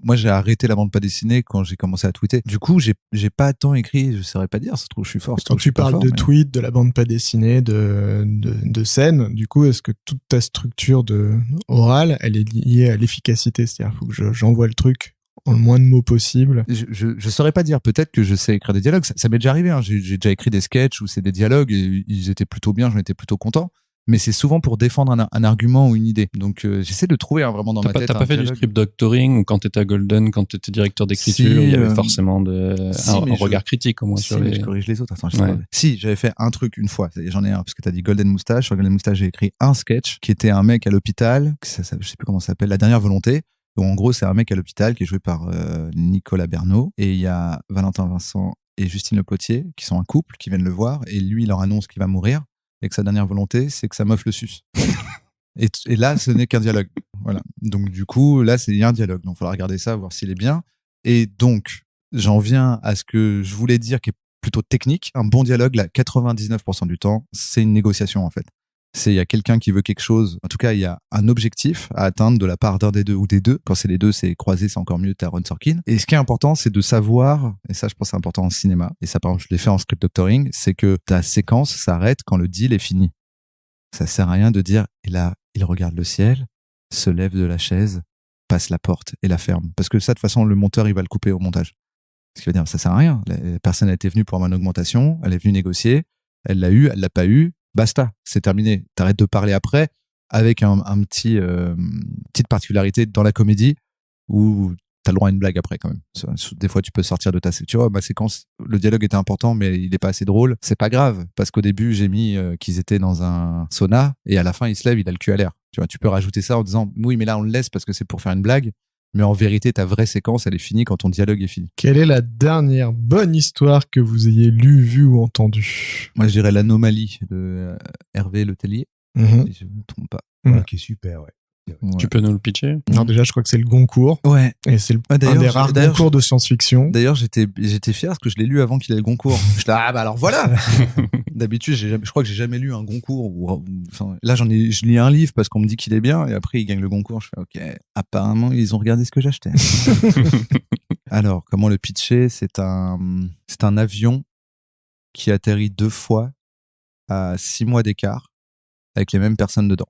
Moi, j'ai arrêté la bande pas dessinée quand j'ai commencé à tweeter. Du coup, j'ai pas tant écrit. Je saurais pas dire. Ça se trouve, je suis fort. Quand tu parles de tweet, de la bande pas dessinée, de scène, du coup, est-ce que toute ta structure orale, elle est liée à l'efficacité? C'est-à-dire, faut que j'envoie le truc en le moins de mots possible. Je saurais pas dire. Peut-être que je sais écrire des dialogues. Ça m'est déjà arrivé. Hein. J'ai déjà écrit des sketchs où c'est des dialogues et ils étaient plutôt bien. J'en étais plutôt content. Mais c'est souvent pour défendre un argument ou une idée. Donc j'essaie de trouver vraiment dans ma tête. T'as pas fait du script doctoring ou quand t'étais à Golden, quand t'étais directeur d'écriture, il y avait forcément un regard critique au moins sur les. Je corrige les autres. Attends, Si, j'avais fait un truc une fois. J'en ai un parce que t'as dit Golden Moustache. Sur Golden Moustache, j'ai écrit un sketch qui était un mec à l'hôpital. Je sais plus comment ça s'appelle. La dernière volonté. Où en gros, c'est un mec à l'hôpital qui est joué par Nicolas Bernot et il y a Valentin Vincent et Justine Le Potier qui sont un couple qui viennent le voir et lui il leur annonce qu'il va mourir. Et que sa dernière volonté, c'est que sa meuf le suce. et là, ce n'est qu'un dialogue. Voilà. Donc, du coup, là, il y a un dialogue. Donc, il faudra regarder ça, voir s'il est bien. Et donc, j'en viens à ce que je voulais dire, qui est plutôt technique. Un bon dialogue, là, 99% du temps, c'est une négociation, en fait. Il y a quelqu'un qui veut quelque chose. En tout cas, il y a un objectif à atteindre de la part d'un des deux ou des deux. Quand c'est les deux, c'est croisé, c'est encore mieux, t'as Ron Sorkin. Et ce qui est important, c'est de savoir, et ça, je pense, c'est important en cinéma, et ça, par exemple, je l'ai fait en script doctoring, c'est que ta séquence s'arrête quand le deal est fini. Ça sert à rien de dire, et là, il regarde le ciel, se lève de la chaise, passe la porte et la ferme. Parce que ça, de toute façon, le monteur, il va le couper au montage. Ce qui veut dire, ça sert à rien. La personne a été venue pour avoir une augmentation, elle est venue négocier, elle l'a eu, elle l'a pas eu. Basta, c'est terminé. T'arrêtes de parler après avec un petit petite particularité dans la comédie où t'as le droit à une blague après quand même. Des fois, tu peux sortir de ta séquence. Tu vois, ma séquence, le dialogue était important, mais il est pas assez drôle. C'est pas grave parce qu'au début, j'ai mis qu'ils étaient dans un sauna et à la fin, il se lève, il a le cul à l'air. Tu vois, tu peux rajouter ça en disant oui, mais là, on le laisse parce que c'est pour faire une blague. Mais en vérité, ta vraie séquence, elle est finie quand ton dialogue est fini. Quelle est la dernière bonne histoire que vous ayez lue, vue ou entendue? Moi, je dirais l'anomalie de Hervé Letellier. Si je me trompe pas. Ok, super, ouais. Tu peux nous le pitcher? Alors déjà, je crois que c'est le Goncourt. Ouais. Et c'est un des rares Goncourt de science-fiction. D'ailleurs, j'étais fier parce que je l'ai lu avant qu'il ait le Goncourt. Je bah alors voilà. D'habitude, je crois que j'ai jamais lu un Goncourt. Là, je lis un livre parce qu'on me dit qu'il est bien et après il gagne le Goncourt. Je fais ok. Apparemment, ils ont regardé ce que j'achetais. Alors, comment le pitcher? C'est un avion qui atterrit 2 fois à 6 mois d'écart avec les mêmes personnes dedans.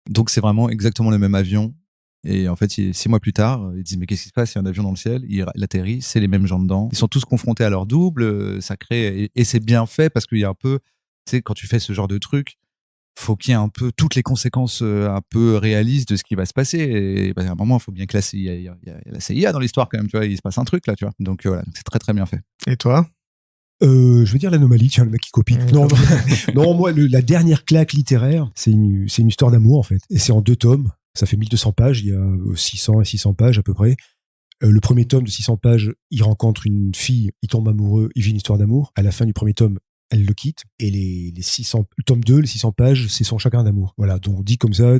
Donc c'est vraiment exactement le même avion. Et en fait, 6 mois plus tard, ils disent mais qu'est-ce qui se passe? Il y a un avion dans le ciel, il atterrit, c'est les mêmes gens dedans. Ils sont tous confrontés à leur double, ça crée et c'est bien fait parce qu'il y a un peu, tu sais, quand tu fais ce genre de truc, faut qu'il y ait un peu toutes les conséquences un peu réalistes de ce qui va se passer. Et à un moment, il faut bien que il y a la CIA dans l'histoire quand même, tu vois, il se passe un truc là, tu vois. Donc voilà, c'est très très bien fait. Et toi? Je veux dire l'anomalie, tiens, le mec qui copie. Non, moi, la dernière claque littéraire, c'est une histoire d'amour, en fait. Et c'est en 2 tomes. Ça fait 1200 pages. Il y a 600 et 600 pages, à peu près. Le premier tome de 600 pages, il rencontre une fille, il tombe amoureux, il vit une histoire d'amour. À la fin du premier tome, elle le quitte. Et le tome 2, les 600 pages, c'est son chagrin d'amour. Voilà. Donc, dit comme ça,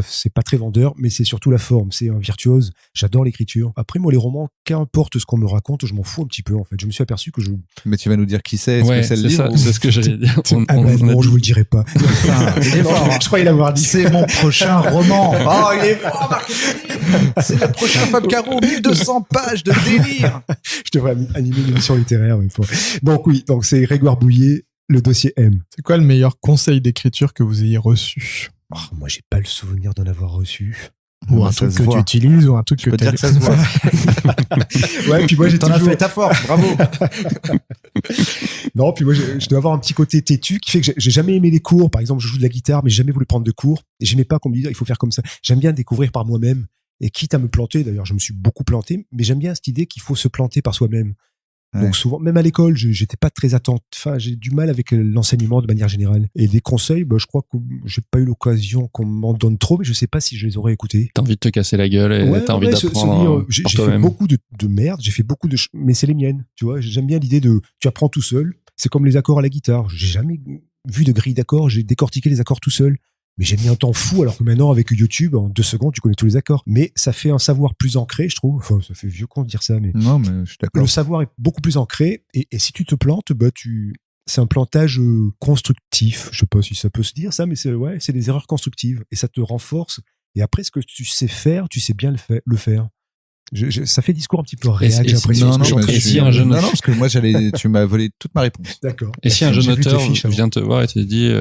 c'est pas très vendeur, mais c'est surtout la forme. C'est un virtuose. J'adore l'écriture. Après, moi, les romans, qu'importe ce qu'on me raconte, je m'en fous un petit peu, en fait. Je me suis aperçu que Mais tu vas nous dire qui c'est? Est-ce que c'est le livre? C'est ce que j'allais dire. Non, je vous le dirai pas. Il est fort. Je croyais l'avoir dit. C'est mon prochain roman. Oh, il est fort, Marc. C'est le prochain Fab Caro, 1200 pages de délire. Je devrais animer une émission littéraire. Donc oui, c'est Grégoire Bouillet, le dossier M. C'est quoi le meilleur conseil d'écriture que vous ayez reçu? Moi, j'ai pas le souvenir d'en avoir reçu. Ou un truc que tu utilises, ou un truc que tu dire que ça se voit. Ouais, puis moi, j'ai T'en as fait ta force, bravo. Non, puis moi, je dois avoir un petit côté têtu qui fait que j'ai jamais aimé les cours. Par exemple, je joue de la guitare, mais j'ai jamais voulu prendre de cours. Et j'aimais pas qu'on me dise, il faut faire comme ça. J'aime bien découvrir par moi-même. Et quitte à me planter, d'ailleurs, je me suis beaucoup planté, mais j'aime bien cette idée qu'il faut se planter par soi-même. Ouais. Donc souvent, même à l'école, j'étais pas très attentif. Enfin, j'ai du mal avec l'enseignement de manière générale. Et des conseils, je crois que j'ai pas eu l'occasion qu'on m'en donne trop, mais je sais pas si je les aurais écoutés. T'as envie de te casser la gueule et t'as envie d'apprendre J'ai pour fait toi-même. beaucoup de merde, j'ai fait beaucoup mais c'est les miennes. Tu vois, j'aime bien l'idée de tu apprends tout seul. C'est comme les accords à la guitare. J'ai jamais vu de grille d'accords. J'ai décortiqué les accords tout seul. Mais j'ai mis un temps fou, alors que maintenant, avec YouTube, en 2 secondes, tu connais tous les accords. Mais ça fait un savoir plus ancré, je trouve. Enfin, ça fait vieux con de dire ça, mais Non, mais je suis d'accord. le savoir est beaucoup plus ancré. Et si tu te plantes, c'est un plantage constructif. Je sais pas si ça peut se dire ça, mais c'est des erreurs constructives. Et ça te renforce. Et après, ce que tu sais faire, tu sais bien le faire. Ça fait discours un petit peu réac, j'ai l'impression. Non, que je suis en mais train de et si dire. un jeune- non, parce que moi, tu m'as volé toute ma réponse. D'accord. Et si un jeune J'ai vu tes auteur fiches avant. vient te voir et te dit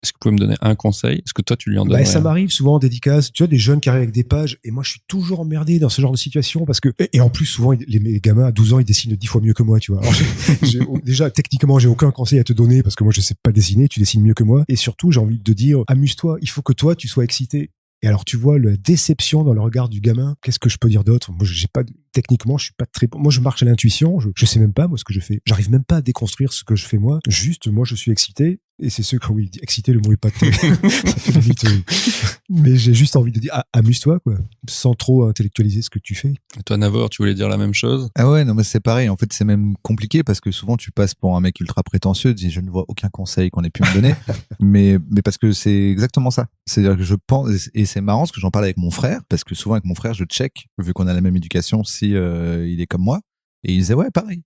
est-ce que vous pouvez me donner un conseil? Est-ce que toi tu lui en donnes Ça m'arrive souvent en dédicace. Tu vois, des jeunes qui arrivent avec des pages, et moi je suis toujours emmerdé dans ce genre de situation parce que, et en plus, souvent, les gamins à 12 ans, ils dessinent 10 fois mieux que moi, tu vois. Alors, déjà, techniquement, j'ai aucun conseil à te donner parce que moi je sais pas dessiner, tu dessines mieux que moi. Et surtout, j'ai envie de te dire, amuse-toi, il faut que toi, tu sois excité. Et alors, tu vois la déception dans le regard du gamin. Qu'est-ce que je peux dire d'autre? Moi, techniquement, je suis pas très bon. Moi, je marche à l'intuition. Je sais même pas, moi, ce que je fais. J'arrive même pas à déconstruire ce que je fais, moi. Juste, moi, je suis excité. Et c'est ceux oui, excité, le mot est pas très, ça fait limite, mais j'ai juste envie de dire, amuse-toi, quoi. Sans trop intellectualiser ce que tu fais. Et toi, Navor, tu voulais dire la même chose? Ah ouais, non, mais c'est pareil. En fait, c'est même compliqué parce que souvent, tu passes pour un mec ultra prétentieux, tu dis, je ne vois aucun conseil qu'on ait pu me donner. mais parce que c'est exactement ça. C'est-à-dire que je pense, et c'est marrant parce que j'en parle avec mon frère, parce que souvent avec mon frère, je check, vu qu'on a la même éducation, si il est comme moi. Et il disait, ouais, pareil.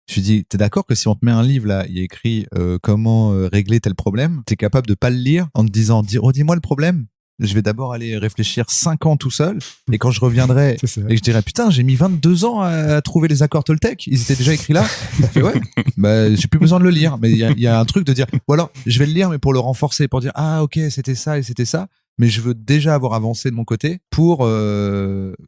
Je lui dis, t'es d'accord que si on te met un livre là, il y a écrit comment régler tel problème, t'es capable de pas le lire en te disant, redis-moi le problème. Je vais d'abord aller réfléchir 5 ans tout seul, et quand je reviendrai, C'est ça. et que je dirais, putain, j'ai mis 22 ans à trouver les accords Toltec, ils étaient déjà écrits là. Je fais, ouais, j'ai plus besoin de le lire. Mais il y a un truc de dire, ou alors, je vais le lire, mais pour le renforcer, pour dire, ah ok, c'était ça et c'était ça. Mais je veux déjà avoir avancé de mon côté pour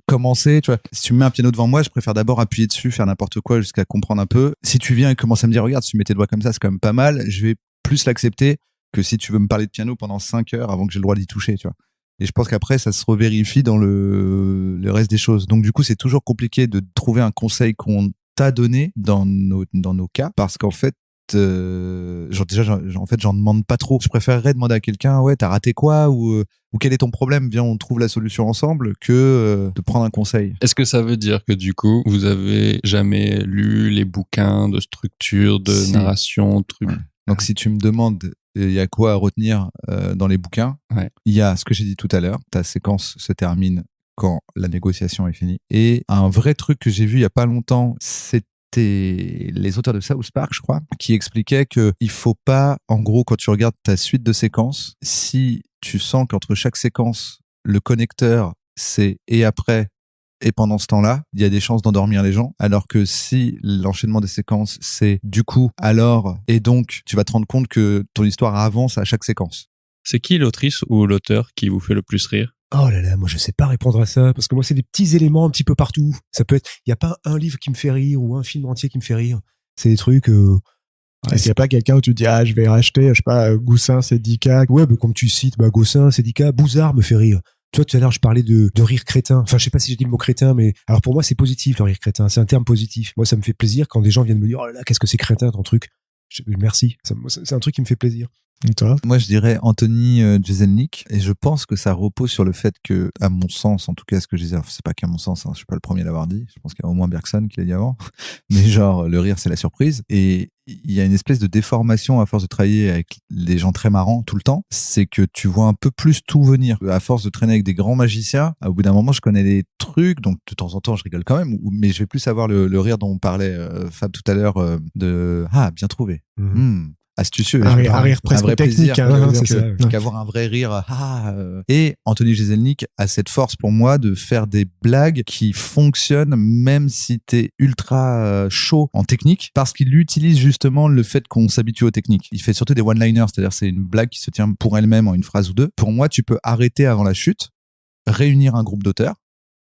commencer. Tu vois, si tu me mets un piano devant moi, je préfère d'abord appuyer dessus, faire n'importe quoi jusqu'à comprendre un peu. Si tu viens et commences à me dire, regarde, si tu mets tes doigts comme ça, c'est quand même pas mal, je vais plus l'accepter que si tu veux me parler de piano pendant 5 heures avant que j'ai le droit d'y toucher, tu vois. Et je pense qu'après, ça se revérifie dans le reste des choses. Donc, du coup, c'est toujours compliqué de trouver un conseil qu'on t'a donné dans nos cas, parce qu'en fait, j'en demande pas trop. Je préférerais demander à quelqu'un, ouais, t'as raté quoi, ou quel est ton problème, viens, on trouve la solution ensemble, que de prendre un conseil. Est-ce que ça veut dire que du coup, vous avez jamais lu les bouquins de structure, de Si. narration, trucs? Ouais. Donc, si tu me demandes, il y a quoi à retenir dans les bouquins, il y a ce que j'ai dit tout à l'heure, ta séquence se termine quand la négociation est finie. Et un vrai truc que j'ai vu il y a pas longtemps, c'était les auteurs de South Park, je crois, qui expliquaient que il faut pas, en gros, quand tu regardes ta suite de séquences, si tu sens qu'entre chaque séquence, le connecteur, c'est et après et pendant ce temps-là, il y a des chances d'endormir les gens. Alors que si l'enchaînement des séquences, c'est du coup, alors, et donc, tu vas te rendre compte que ton histoire avance à chaque séquence. C'est qui l'autrice ou l'auteur qui vous fait le plus rire? Oh là là, moi je sais pas répondre à ça parce que moi c'est des petits éléments un petit peu partout. Ça peut être, il y a pas un livre qui me fait rire ou un film entier qui me fait rire. C'est des trucs. Est-ce qu'il n'y a pas quelqu'un où tu dis, je vais racheter, je sais pas, Goussin, Sédica? Ouais, comme tu cites, Gossin, Sédica, Bouzard me fait rire. Tu vois, tout à l'heure, je parlais de rire crétin. Enfin, je sais pas si j'ai dit le mot crétin, mais alors pour moi, c'est positif, le rire crétin. C'est un terme positif. Moi, ça me fait plaisir quand des gens viennent me dire, oh là là, qu'est-ce que c'est crétin, ton truc. Merci. C'est un truc qui me fait plaisir. Et toi? Moi, je dirais Anthony Jeselnik, et je pense que ça repose sur le fait que, à mon sens, en tout cas, ce que je disais, c'est pas qu'à mon sens, je suis pas le premier à l'avoir dit, je pense qu'il y a au moins Bergson qui l'a dit avant, mais genre, le rire, c'est la surprise, et il y a une espèce de déformation à force de travailler avec des gens très marrants tout le temps, c'est que tu vois un peu plus tout venir. À force de traîner avec des grands magiciens, au bout d'un moment, je connais des trucs, donc de temps en temps, je rigole quand même, mais je vais plus avoir le rire dont on parlait Fab tout à l'heure, de « Ah, bien trouvé astucieux, un rire presque vrai technique, plaisir, c'est ça. qu'avoir un vrai rire. Et Anthony Jeselnik a cette force pour moi de faire des blagues qui fonctionnent même si t'es ultra chaud en technique, parce qu'il utilise justement le fait qu'on s'habitue aux techniques. Il fait surtout des one-liners, c'est-à-dire c'est une blague qui se tient pour elle-même en une phrase ou deux. Pour moi, tu peux arrêter avant la chute, réunir un groupe d'auteurs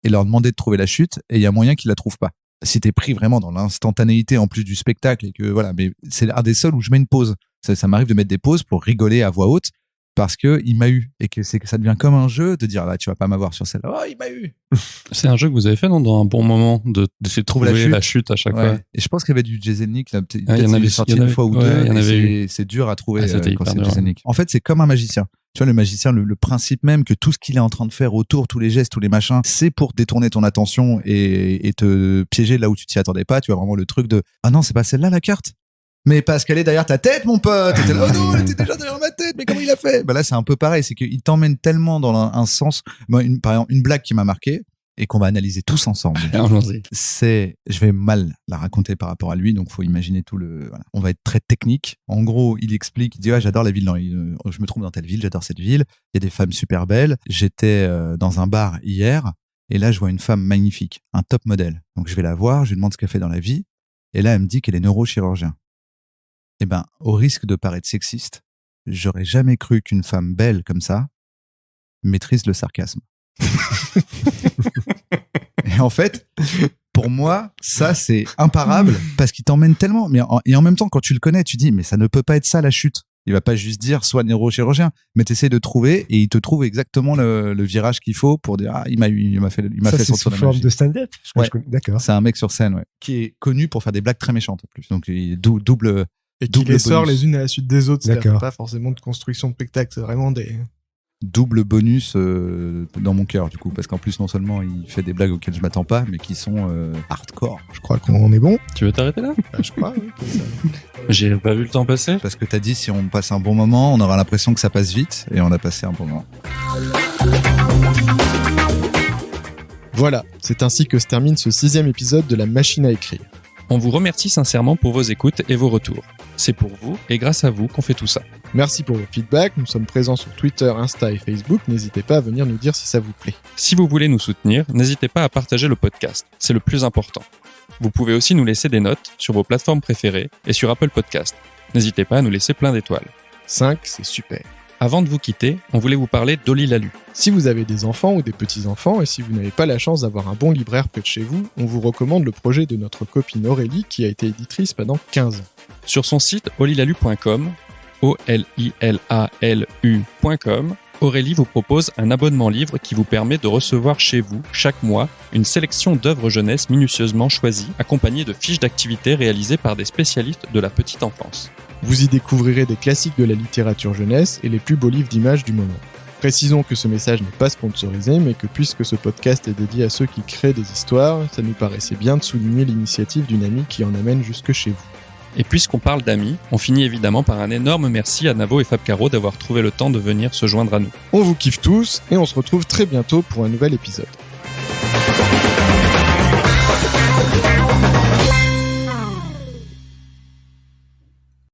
et leur demander de trouver la chute, et il y a moyen qu'ils la trouvent pas. Si t'es pris vraiment dans l'instantanéité en plus du spectacle, et que voilà, mais c'est un des seuls où je mets une pause. Ça m'arrive de mettre des pauses pour rigoler à voix haute, parce que il m'a eu et que ça devient comme un jeu de dire là tu vas pas m'avoir sur celle-là. Oh, il m'a eu. C'est un jeu que vous avez fait dans un bon moment d'essayer de trouver la chute à chaque fois. Et je pense qu'il y avait du Jeselnik là, peut-être il y en avait sorti une fois ou deux. Il y en avait c'est dur à trouver quand c'est dur. Jeselnik. En fait, c'est comme un magicien. Tu vois, le magicien, le principe même que tout ce qu'il est en train de faire autour, tous les gestes, tous les machins, c'est pour détourner ton attention et te piéger là où tu t'y attendais pas. Tu vois vraiment le truc de ah non, c'est pas celle-là la carte. Mais parce qu'elle est derrière ta tête, mon pote. Et t'es là, oh non, elle était déjà derrière ma tête. Mais comment il a fait? Bah là, c'est un peu pareil. C'est qu'il t'emmène tellement dans un sens. Moi, par exemple, une blague qui m'a marqué et qu'on va analyser tous ensemble. C'est, je vais mal la raconter par rapport à lui, donc faut imaginer tout le. Voilà. On va être très technique. En gros, il explique, il dit j'adore la ville. Je me trouve dans telle ville, j'adore cette ville. Il y a des femmes super belles. J'étais dans un bar hier et là, je vois une femme magnifique, un top modèle. Donc je vais la voir, je lui demande ce qu'elle fait dans la vie et là, elle me dit qu'elle est neurochirurgien. Eh ben, au risque de paraître sexiste, j'aurais jamais cru qu'une femme belle comme ça maîtrise le sarcasme. Et en fait, pour moi, ça, c'est imparable parce qu'il t'emmène tellement. Et en même temps, quand tu le connais, tu dis, mais ça ne peut pas être ça la chute. Il va pas juste dire soit neurochirurgien, mais t'essaies de trouver et il te trouve exactement le virage qu'il faut pour dire il m'a fait c'est sous forme de stand-up. Ouais. D'accord. C'est un mec sur scène, ouais, qui est connu pour faire des blagues très méchantes en plus. Donc double. Et qui les sort bonus. les unes à la suite des autres. D'accord. C'est pas forcément de construction de spectacle, c'est vraiment des... Double bonus dans mon cœur, du coup. Parce qu'en plus, non seulement il fait des blagues auxquelles je m'attends pas, mais qui sont hardcore. Je crois qu'on est bon. Tu veux t'arrêter là? Je crois, oui. J'ai pas vu le temps passer. Parce que t'as dit, si on passe un bon moment, on aura l'impression que ça passe vite. Et on a passé un bon moment. Voilà, c'est ainsi que se termine ce 6e épisode de La Machine à écrire. On vous remercie sincèrement pour vos écoutes et vos retours. C'est pour vous et grâce à vous qu'on fait tout ça. Merci pour vos feedbacks, nous sommes présents sur Twitter, Insta et Facebook, n'hésitez pas à venir nous dire si ça vous plaît. Si vous voulez nous soutenir, n'hésitez pas à partager le podcast, c'est le plus important. Vous pouvez aussi nous laisser des notes sur vos plateformes préférées et sur Apple Podcast. N'hésitez pas à nous laisser plein d'étoiles. 5, c'est super. Avant de vous quitter, on voulait vous parler d'Oli Lalu. Si vous avez des enfants ou des petits-enfants et si vous n'avez pas la chance d'avoir un bon libraire près de chez vous, on vous recommande le projet de notre copine Aurélie qui a été éditrice pendant 15 ans. Sur son site olilalu.com, olilalu.com, Aurélie vous propose un abonnement livre qui vous permet de recevoir chez vous, chaque mois, une sélection d'œuvres jeunesse minutieusement choisies, accompagnées de fiches d'activités réalisées par des spécialistes de la petite enfance. Vous y découvrirez des classiques de la littérature jeunesse et les plus beaux livres d'images du moment. Précisons que ce message n'est pas sponsorisé, mais que puisque ce podcast est dédié à ceux qui créent des histoires, ça nous paraissait bien de souligner l'initiative d'une amie qui en amène jusque chez vous. Et puisqu'on parle d'amis, on finit évidemment par un énorme merci à Navo et Fab Caro d'avoir trouvé le temps de venir se joindre à nous. On vous kiffe tous et on se retrouve très bientôt pour un nouvel épisode.